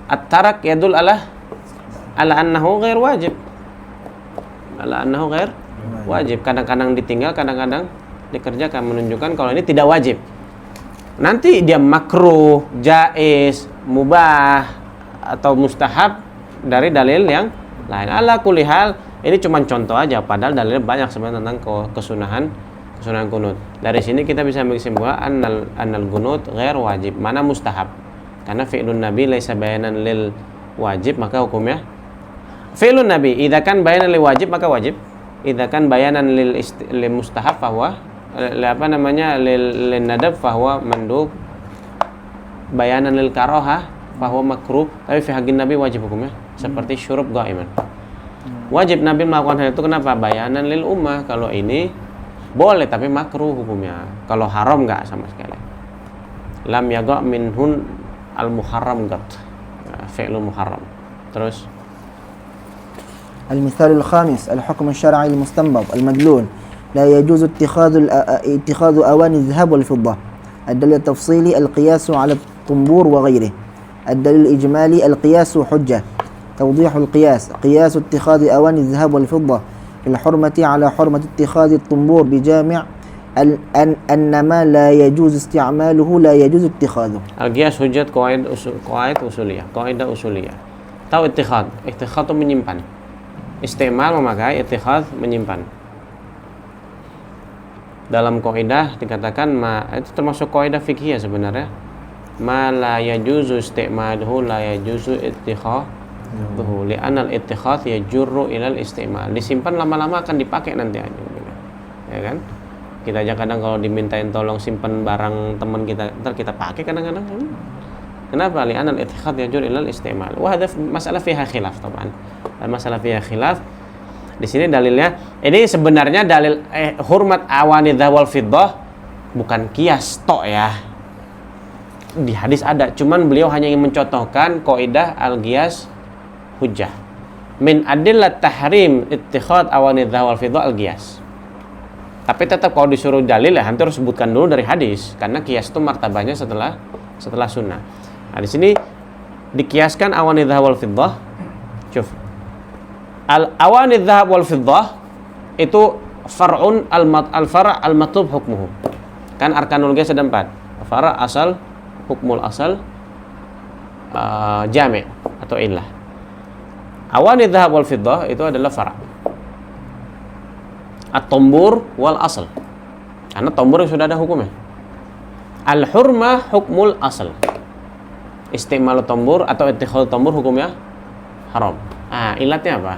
At-tarak yadul ala annahu ghair wajib. Ala annahu ghair wajib. Kadang-kadang ditinggal, kadang-kadang dikerjakan, menunjukkan kalau ini tidak wajib. Nanti dia makruh, jaiz, mubah atau mustahab dari dalil yang lain. Ala kulli hal, ini cuma contoh aja, padahal dalil banyak sebenarnya tentang kesunahan kunut. Dari sini kita bisa menyimpulkan annal kunut ghair wajib, mana mustahab. Karena fi'lun nabi laisa bayanan lil wajib, maka hukumnya fi'lun nabi idza kan bayanan lil wajib maka wajib, idza kan bayanan lil mustahab fahuwa lil nadab fahuwa mandub, bayanan lil karaha fahuwa makruh. Tapi fi haqqin nabi wajib hukumnya, seperti syurub ghaiman. Wajib Nabi melakukan hal itu kenapa? Bayanan lil ummah. Kalau ini boleh tapi makruh hukumnya. Kalau haram enggak sama sekali. Lam yaga minhun al muharram gat. Fi'lul muharram. Terus المثال الخامس الحكم الشرعي المستنبط المدلول لا يجوز اتخاذ أواني الذهب والفضة. الدليل التفصيلي القياس على الطنبور وغيره. الدليل الإجمالي القياس حجة توضيح القياس قياس اتخاذ أواني الذهب والفضة في الحرمة على حرمة اتخاذ الطنبور بجامع أن ما لا يجوز استعماله لا يجوز اتخاذه. Al-qiyas hujjat qawaid usuliyah, kaidah usuliyah. Tahu ittikhad? Ittikhad itu menyimpan. Istimal memakai, ittikhad menyimpan. Dalam kaidah dikatakan itu termasuk kaidah fiqhiyah sebenarnya. Ma la yajuzu istimaluhu la yajuzu ittikhaduhu li'anna al-ittikhad yajurru ila al-istimal. Disimpan lama-lama akan dipakai nanti aja. Ya kan? Kita aja kadang kalau dimintain tolong simpan barang teman kita, ntar kita pakai kadang-kadang. Kenapa? Li'anna al-ittikhad yajurru ila al-istimal. Wah, ada masalah fiha khilaf taban. Masalah fiha khilaf. Di sini dalilnya, ini sebenarnya dalil hurmat awani dzahab wal fiddah bukan qiyas tok ya. Di hadis ada, cuman beliau hanya ingin mencontohkan kaidah al-qiyas hujjah. Min adillat tahrim ittikhad awani dzahab wal fiddah al-qiyas. Tapi tetap kalau disuruh dalil ya nanti harus sebutkan dulu dari hadis karena qiyas itu martabahnya setelah sunnah. Nah, di sini dikiaskan awani dzahab wal fiddah. Cuf. Al-awani dzahab wal fiddah itu far'un al-far' al-matlub hukmuhu. Kan arkanul qiyas ada 4. Far' asal, hukmul asal, jami' atau illah. Awani dzahab wal fiddah itu adalah far'. At-tambur wal asal. Karena tambur yang sudah ada hukumnya. Al-hurmah hukmul asal. Istimal tambur atau ittikhadul tambur hukumnya haram. Ilatnya apa?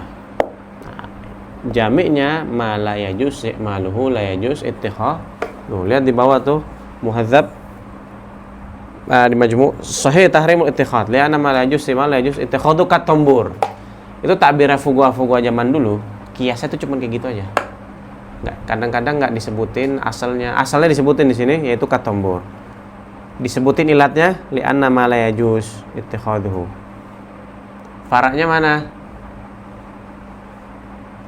Jami'nya ma la yajuz maluhu la yajuz ittikhad. Lihat di bawah tuh muhadzab di majmu' sahih tahrimul ittikhad. Li'anna ma la yajuz ma la yajuz ittikhadu kat tambur. Itu takbir fuqaha zaman dulu. Kiasnya itu cuma kayak gitu aja. Kadang-kadang nggak disebutin asalnya disebutin di sini yaitu kat tambur. Disebutin ilatnya li'anna ma la yajuz ittikhaduhu. Faranya mana?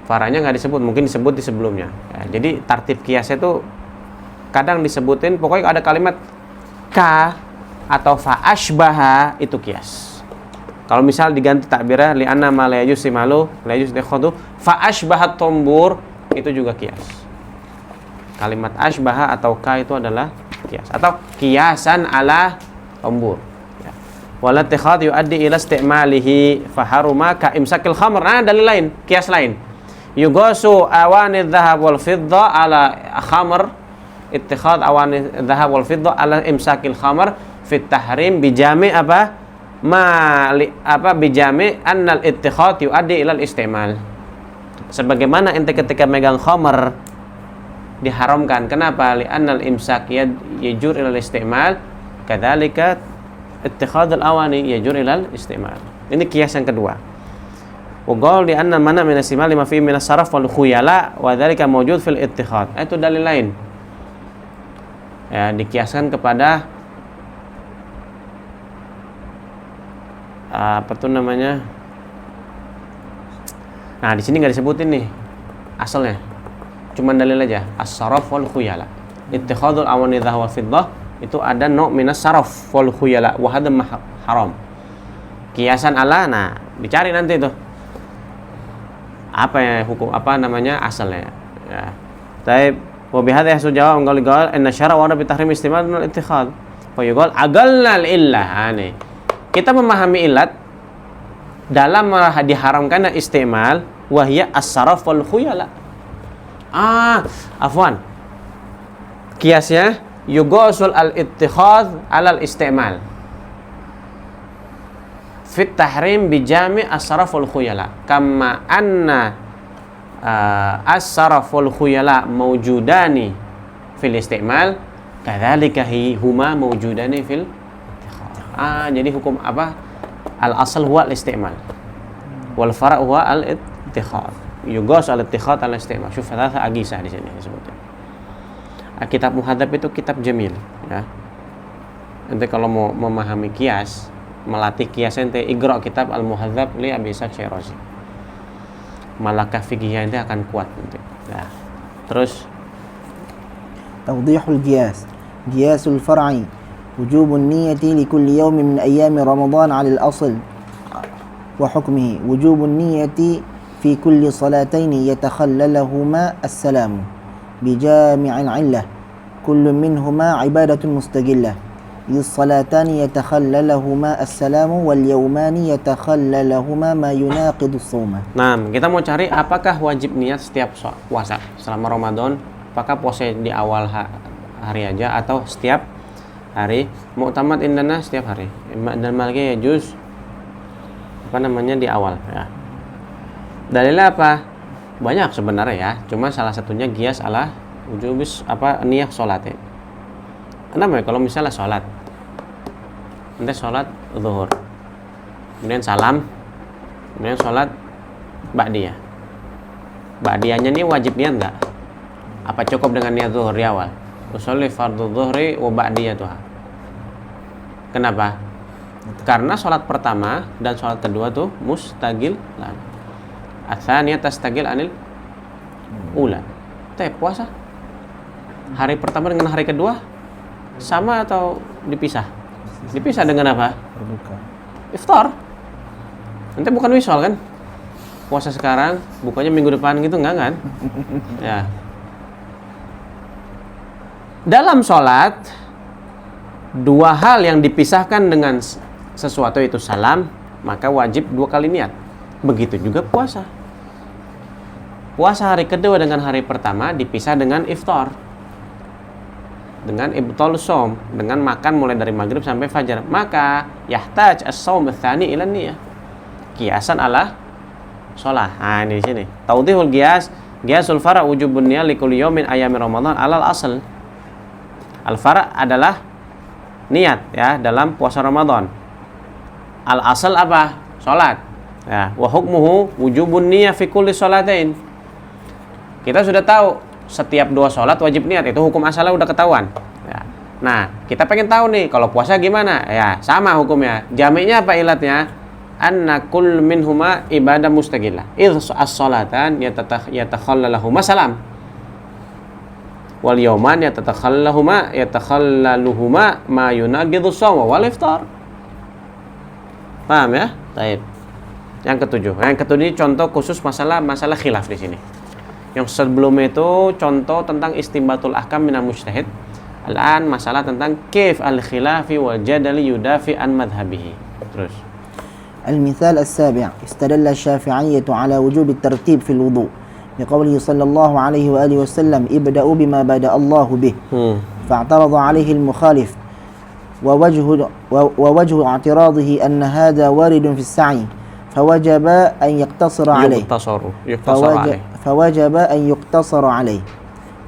Faranya nggak disebut, mungkin disebut di sebelumnya. Ya, jadi tartib kiasnya itu kadang disebutin, pokoknya ada kalimat ka atau fa ashbaha itu kias. Kalau misal diganti takbirah li'anna ma la yajuz simalu la yajuz ittikhadu fa ashbahat tambur itu juga kias. Kalimat ashbaha atau ka itu adalah kias atau kiasan ala tambur. Wal ittikhad yuaddi ila istimalihi fa haruma ka imsakil khamr. Dalil lain, kias lain. Yugosu awani dzahab wal fiddah ala khamr. Ittikhad awani dzahab wal fiddah ala imsakil khamr fit tahrim bijami' apa? Bijami' annal ittikhad yuaddi ila istimal. Sebagaimana ente ketika megang khamr diharamkan. Kenapa? Li annal imsak yajur ila istimal. Kadzalika ittikhadul awani yajur ilal istimal. Ini kias yang kedua. Wa qala li anna mana min istimal lima fi min as-sarf wal khuyala wa dzalika mawjud fil ittikhad. Itu dalil lain. Ya, dikiaskan kepada apa tuh namanya? Nah, di sini enggak disebutin nih asalnya. Cuman dalil aja, as-sarf wal khuyala. Ittikhadul awani dzahab wal fiddah itu ada no minas saraf wal khuyala wa hadha haram. Kiasan ala, nah dicari nanti tuh apa ya hukum apa namanya asalnya ya. Taib wa bihadha yahsul jawab qala inna syara wa bi tahrim istimal min al-ittikhad fa yuqal agalna al-illah. Kita memahami ilat dalam diharamkan istimal wa hiya as-saraf wal khuyala. Afwan, kiasnya yugosul al-ittikhad alal istimal fit tahrim bijami' as-saraf wal khuyala kama anna as-saraf wal khuyala mawjudani fil istimal kadzalika huma mawjudani fil ittikhad. Jadi hukum apa? Al-asal huwa al-istimal wal fara' huwa al-ittikhad. Yugos al-ittikhad al-istimal. Syuf thalatha agisah di sini disebutnya. Kitab muhadzab itu kitab jamil ya. Nanti kalau mau memahami kias, melatih kias ente iqra kitab al-muhadzab li Abi Ishaq Syirazi. Malakah fikihnya ente akan kuat nanti. Ya. Terus tawdihul qiyas. Qiyasul far'i wujubun niyyati li kulli yawmin min ayyami Ramadan 'ala al-asl وحكمه وجوب النية في كل صلاتين يتخللهما السلام بجامع العلة كل منهما عبادة مستقلة إذ الصلاتان يتخللهما السلام واليومان يتخللهما ما يناقض الصوم. Nah, kita mau cari apakah wajib niat setiap puasa selama Ramadan? Apakah puasa di awal hari aja atau setiap hari? Mu'tamad indana setiap hari. Dan maliki ya juz di awal ya. Dalilnya apa? Banyak sebenarnya ya. Cuma salah satunya qiyas ala wujubis niyah salat. Kenapa ya? Kalau misalnya salat, nanti salat zuhur, kemudian salam, kemudian salat ba'diyah. Ba'diyahnya ini wajib niat nggak? Apa cukup dengan niat zuhur di awal? Usolli fardhu zuhri wa ba'diyatuha. Kenapa? Karena salat pertama dan salat kedua tuh mustaqil lan. Atsaniyah tastaqil anil ula. Teh puasa hari pertama dengan hari kedua sama atau dipisah? Dipisah dengan apa? Berbuka. Iftar. Nanti bukan wisol kan? Puasa sekarang, bukanya minggu depan gitu enggak kan? Ya. Dalam sholat, dua hal yang dipisahkan dengan sesuatu itu salam, maka wajib 2 kali niat. Begitu juga puasa. Puasa hari kedua dengan hari pertama dipisah dengan iftar, dengan ibtal shaum, dengan makan mulai dari maghrib sampai fajar. Maka yahtaj as-shaum ats-tsani ila niyah. Qiyasan ala shalah. Nah, ini di sini. Tawdihul qiyas, qiyasul fara' wujubun niyah li kulli yaumin ayami ramadan alal asl. Al-fara' adalah niat ya dalam puasa Ramadan. Al-asl apa? Salat. Ya, wa hukmuhu wujubun niyah fi kulli shalatain. Kita sudah tahu setiap 2 sholat wajib niat, itu hukum asalnya udah ketahuan ya. Nah, kita pengen tahu nih kalau puasa gimana ya, sama hukumnya. Jami'nya apa ilatnya? Anna kull minhuma ibadah mustaqillah idh as-sholatan yatakhallalahuma salam wal yawman yatakhallaluhuma ma yunaqidu shaum wal iftar. Paham ya? Baik. Yang ketujuh contoh khusus masalah khilaf di sini. Yang sebelumnya itu contoh tentang istimbatul ahkam minal mujtahid. Al-an masalah tentang kaif al-khilafi wal jadali yudafi an madhhabihi. Terus. المثال السابع استدل الشافعية على وجوب الترتيب في الوضوء بقوله صلى الله عليه وآله وسلم ابدأوا بما بدأ الله به فاعترض عليه المخالف ووجه اعتراضه أن هذا وارد في السعي فوجب أن يقتصر عليه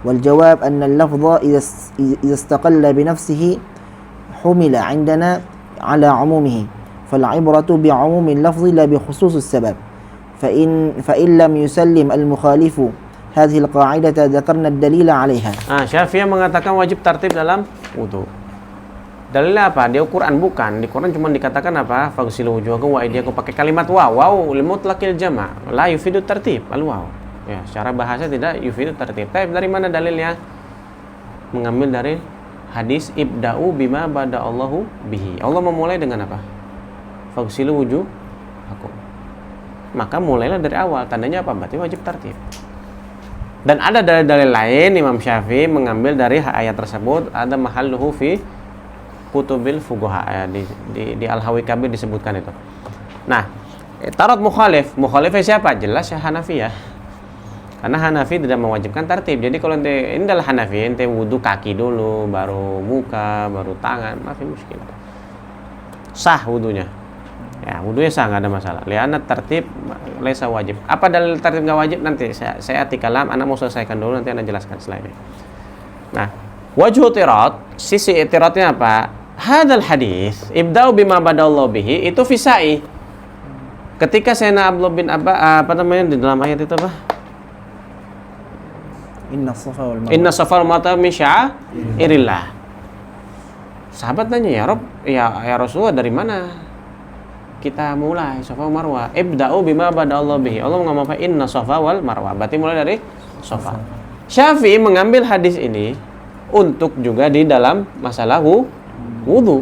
والجواب أن اللفظ إذا استقل بنفسه حمل عندنا على عمومه فالعبرة بعموم اللفظ لا بخصوص السبب فإن لم يسلم المخالف هذه القاعدة ذكرنا الدليل عليها. Syafi'iyah mengatakan wajib tartib dalam wudu. Dalilnya apa? Di Quran bukan. Di Quran cuma dikatakan apa? Faghsilu wujuhakum wa aydiyakum, pakai kalimat waw limutlaqil jama' la yufidu tartib al-waw. Ya, secara bahasa tidak yufidu tartib. Tapi dari mana dalilnya? Mengambil dari hadis ibda'u bima bada'allahu bihi. Allah memulai dengan apa? Faghsilu wujuhakum. Maka mulailah dari awal. Tandanya apa? Berarti wajib tartib. Dan ada dalil lain Imam Syafi'i mengambil dari ayat tersebut, ada mahalluhu fi kutubil fuqaha ya, di Al-Hawi Kabir disebutkan itu. Nah, tarot mukhalifnya siapa? Jelas ya Hanafi ya. Karena Hanafi tidak mewajibkan tartib. Jadi kalau ini adalah Hanafi, ente wudu kaki dulu, baru muka, baru tangan, maaf muskil. Sah wudunya. Ya, wudunya sah, nggak ada masalah. Lianat tartib laisa wajib. Apa dalil tartib nggak wajib? Nanti saya atikalam, anak mau selesaikan dulu, nanti anak jelaskan setelah ini. Nah, wajhu i'tirad, sisi i'tiradnya apa? Hadal hadis ibda'u bima badallahu bihi itu fisai. Ketika Sayyidina Abdullah bin apa namanya di dalam ayat itu apa? Inna safa wal marwa min sya'airillah. Sahabat nanya, ya Rabb, ya Rasulullah, dari mana kita mulai Safa wal Marwa? Ibda'u bima badallahu bihi. Allah ngomong apa? Inna safa wal marwa. Berarti mulai dari Safa. Syafi'i mengambil hadis ini untuk juga di dalam masalah wudu.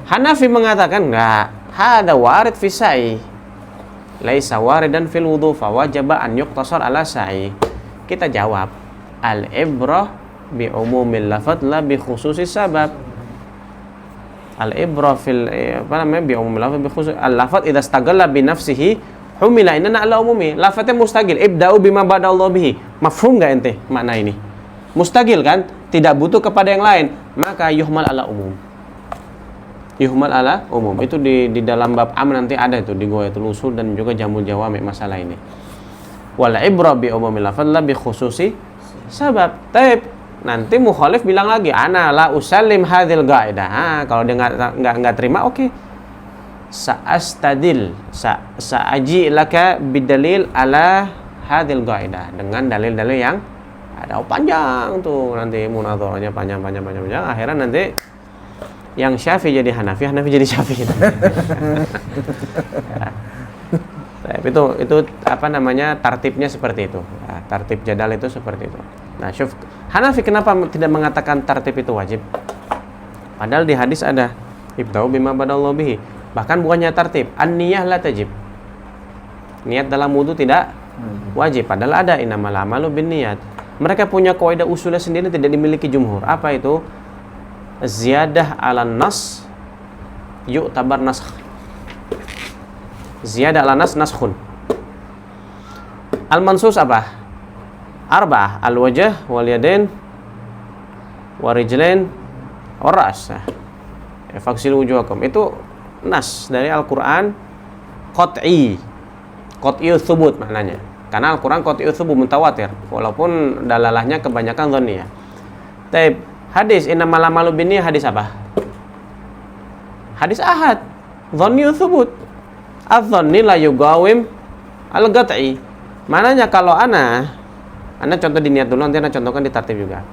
Hanafi mengatakan enggak, hada warid fi sa'i. laisa waridan fil wudu fa wajaba an yuqtasar ala sa'i. Kita jawab, al-ibrah bi umumil lafadz la bi khususis sabab. Al-ibrah fil bi umumil lafadz bi khusus al-lafadz idza istaqalla bi nafsihi humila inna ala umumi. Lafadznya mustaqil, ibda'u bima badallahu bihi. Mafhum enggak ente makna ini? Mustaqil kan? Tidak butuh kepada yang lain, maka yuhmal ala umum. Yuhmal ala umum. Itu di dalam bab am nanti ada itu di Ghayatul Usul dan juga Jamul Jawami masalah ini. Wal ibrah bi umumil lafadz la bi khususi sabab. Taib. Nanti mukhalif bilang lagi, ana la usallim hadzal qaidah. Kalau dia enggak terima, oke. Sa'astadil sa'aji laka bidalil ala hadzal qaidah, dengan dalil-dalil yang ada panjang tuh, nanti munadharahnya panjang. Akhirnya nanti yang Syafi'i jadi Hanafi jadi Syafi'i. Ya. Itu apa namanya, tartibnya seperti itu. Ya, tartib jadal itu seperti itu. Nah, syuf, Hanafi kenapa tidak mengatakan tartib itu wajib? Padahal di hadis ada ibda'u bima badallahu bihi. Bahkan bukannya tartib, an-niyah la tajib. Niat dalam wudu tidak wajib. Padahal ada innamal a'malu binniyat. Mereka punya kaidah usulnya sendiri, tidak dimiliki jumhur. Apa itu? Ziyadah ala nas yu'tabar nasakh. Ziyadah ala nas naskhun. Al-mansus apa? Arba'ah, al-wajh wal yadain wa rijlain wa ra's. Faghsilu wujuhakum. Itu nas dari Al-Qur'an qat'i. Qat'i tsubut maknanya. Karena Al-Quran qat'i tsubut mutawatir, walaupun dalalahnya kebanyakan dhanniyah. Taib, hadis innamal a'malu binniyah, hadis apa? Hadis ahad. Dhanni tsubut. Adz-dhanni la yugawim al-qat'i. Maknanya kalau ana contoh di niat dulu, nanti ana contohkan di tartib juga.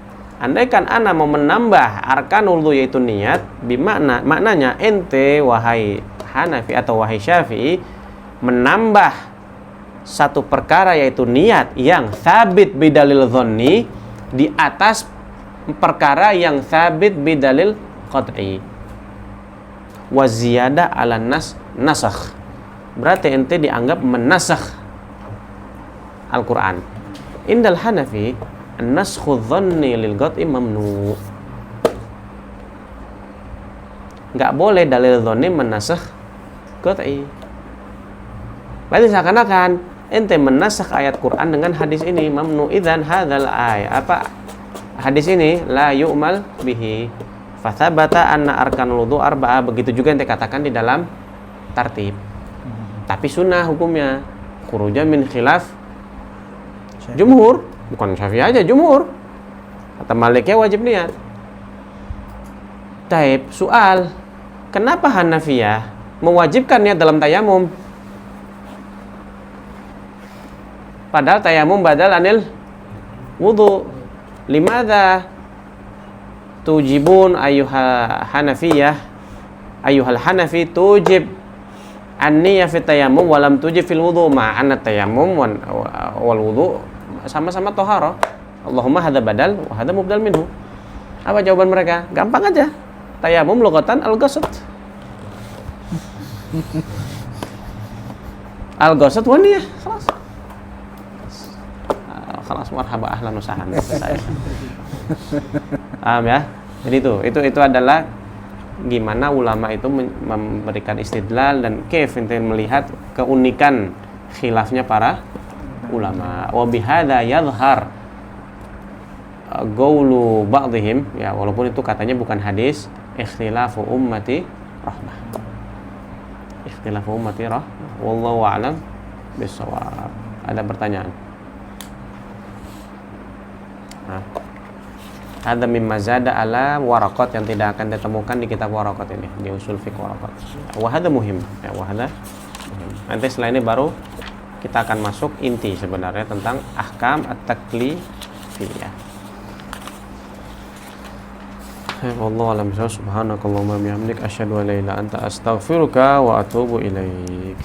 Andaikan ana mau menambah arkanul wudu yaitu niat, maknanya ente wahai Hanafi atau wahai Syafi'i menambah satu perkara yaitu niat yang thabit bidalil dhanni di atas perkara yang thabit bidalil qat'i. Wa ziyadah ala nasakh. Berarti ente dianggap menasakh Al-Qur'an. Indal Hanafi an-naskhu dhanni lil qat'i mamnu. Enggak boleh dalil dhanni menasakh qat'i. Berarti seakan-akan ente menasakh ayat Quran dengan hadis ini, mamnu idzan hadzal ayat. Apa hadis ini? La yu'mal bihi. Fathabata anna arkanul wudu arba'ah. Begitu juga ente katakan di dalam tartib. Tapi sunnah hukumnya khurujan min khilaf jumhur, bukan Syafi'i aja, jumhur. Kata Maliknya wajib niat. Taib, soal, kenapa Hanafiyah mewajibkan niat dalam tayamum? Padahal tayamum badal anil wudu. Limadha tujibun ayyuhal Hanafiyah, ayyuhal Hanafi tujib an-niyah fi tayamum walam tujib fil wudu, ma'anna tayamum wal wudu sama-sama tohara. Allahumma hadza badal wa hadza mubdal minhu. Apa jawaban mereka? Gampang aja. Tayamum lughatan al-ghasl. Al-ghasl wa niyah. Khalas marhaba ahlan wa sahlan. Paham ya? Jadi itu adalah gimana ulama itu memberikan istidlal dan kaif ente melihat keunikan khilafnya para ulama. Wa bihadza yadhhar qaulu ba'dihim, ya walaupun itu katanya bukan hadis, ikhtilafu ummati rahmah. Ikhtilafu ummati rahmah. Wallahu a'lam bissawab. Ada pertanyaan? Ada mimma zada ala waraqat, yang tidak akan ditemukan di kitab waraqat ini, di usul fiqh waraqat. Wahada muhim, ya wahada muhim. Nanti setelah ini baru kita akan masuk inti sebenarnya tentang ahkam at-taklifiyah. Wallahu a'lam bishawab. Subhanakallahumma bihamdik asyhadu an la ilaha illa anta astaghfiruka wa atubu ilaik.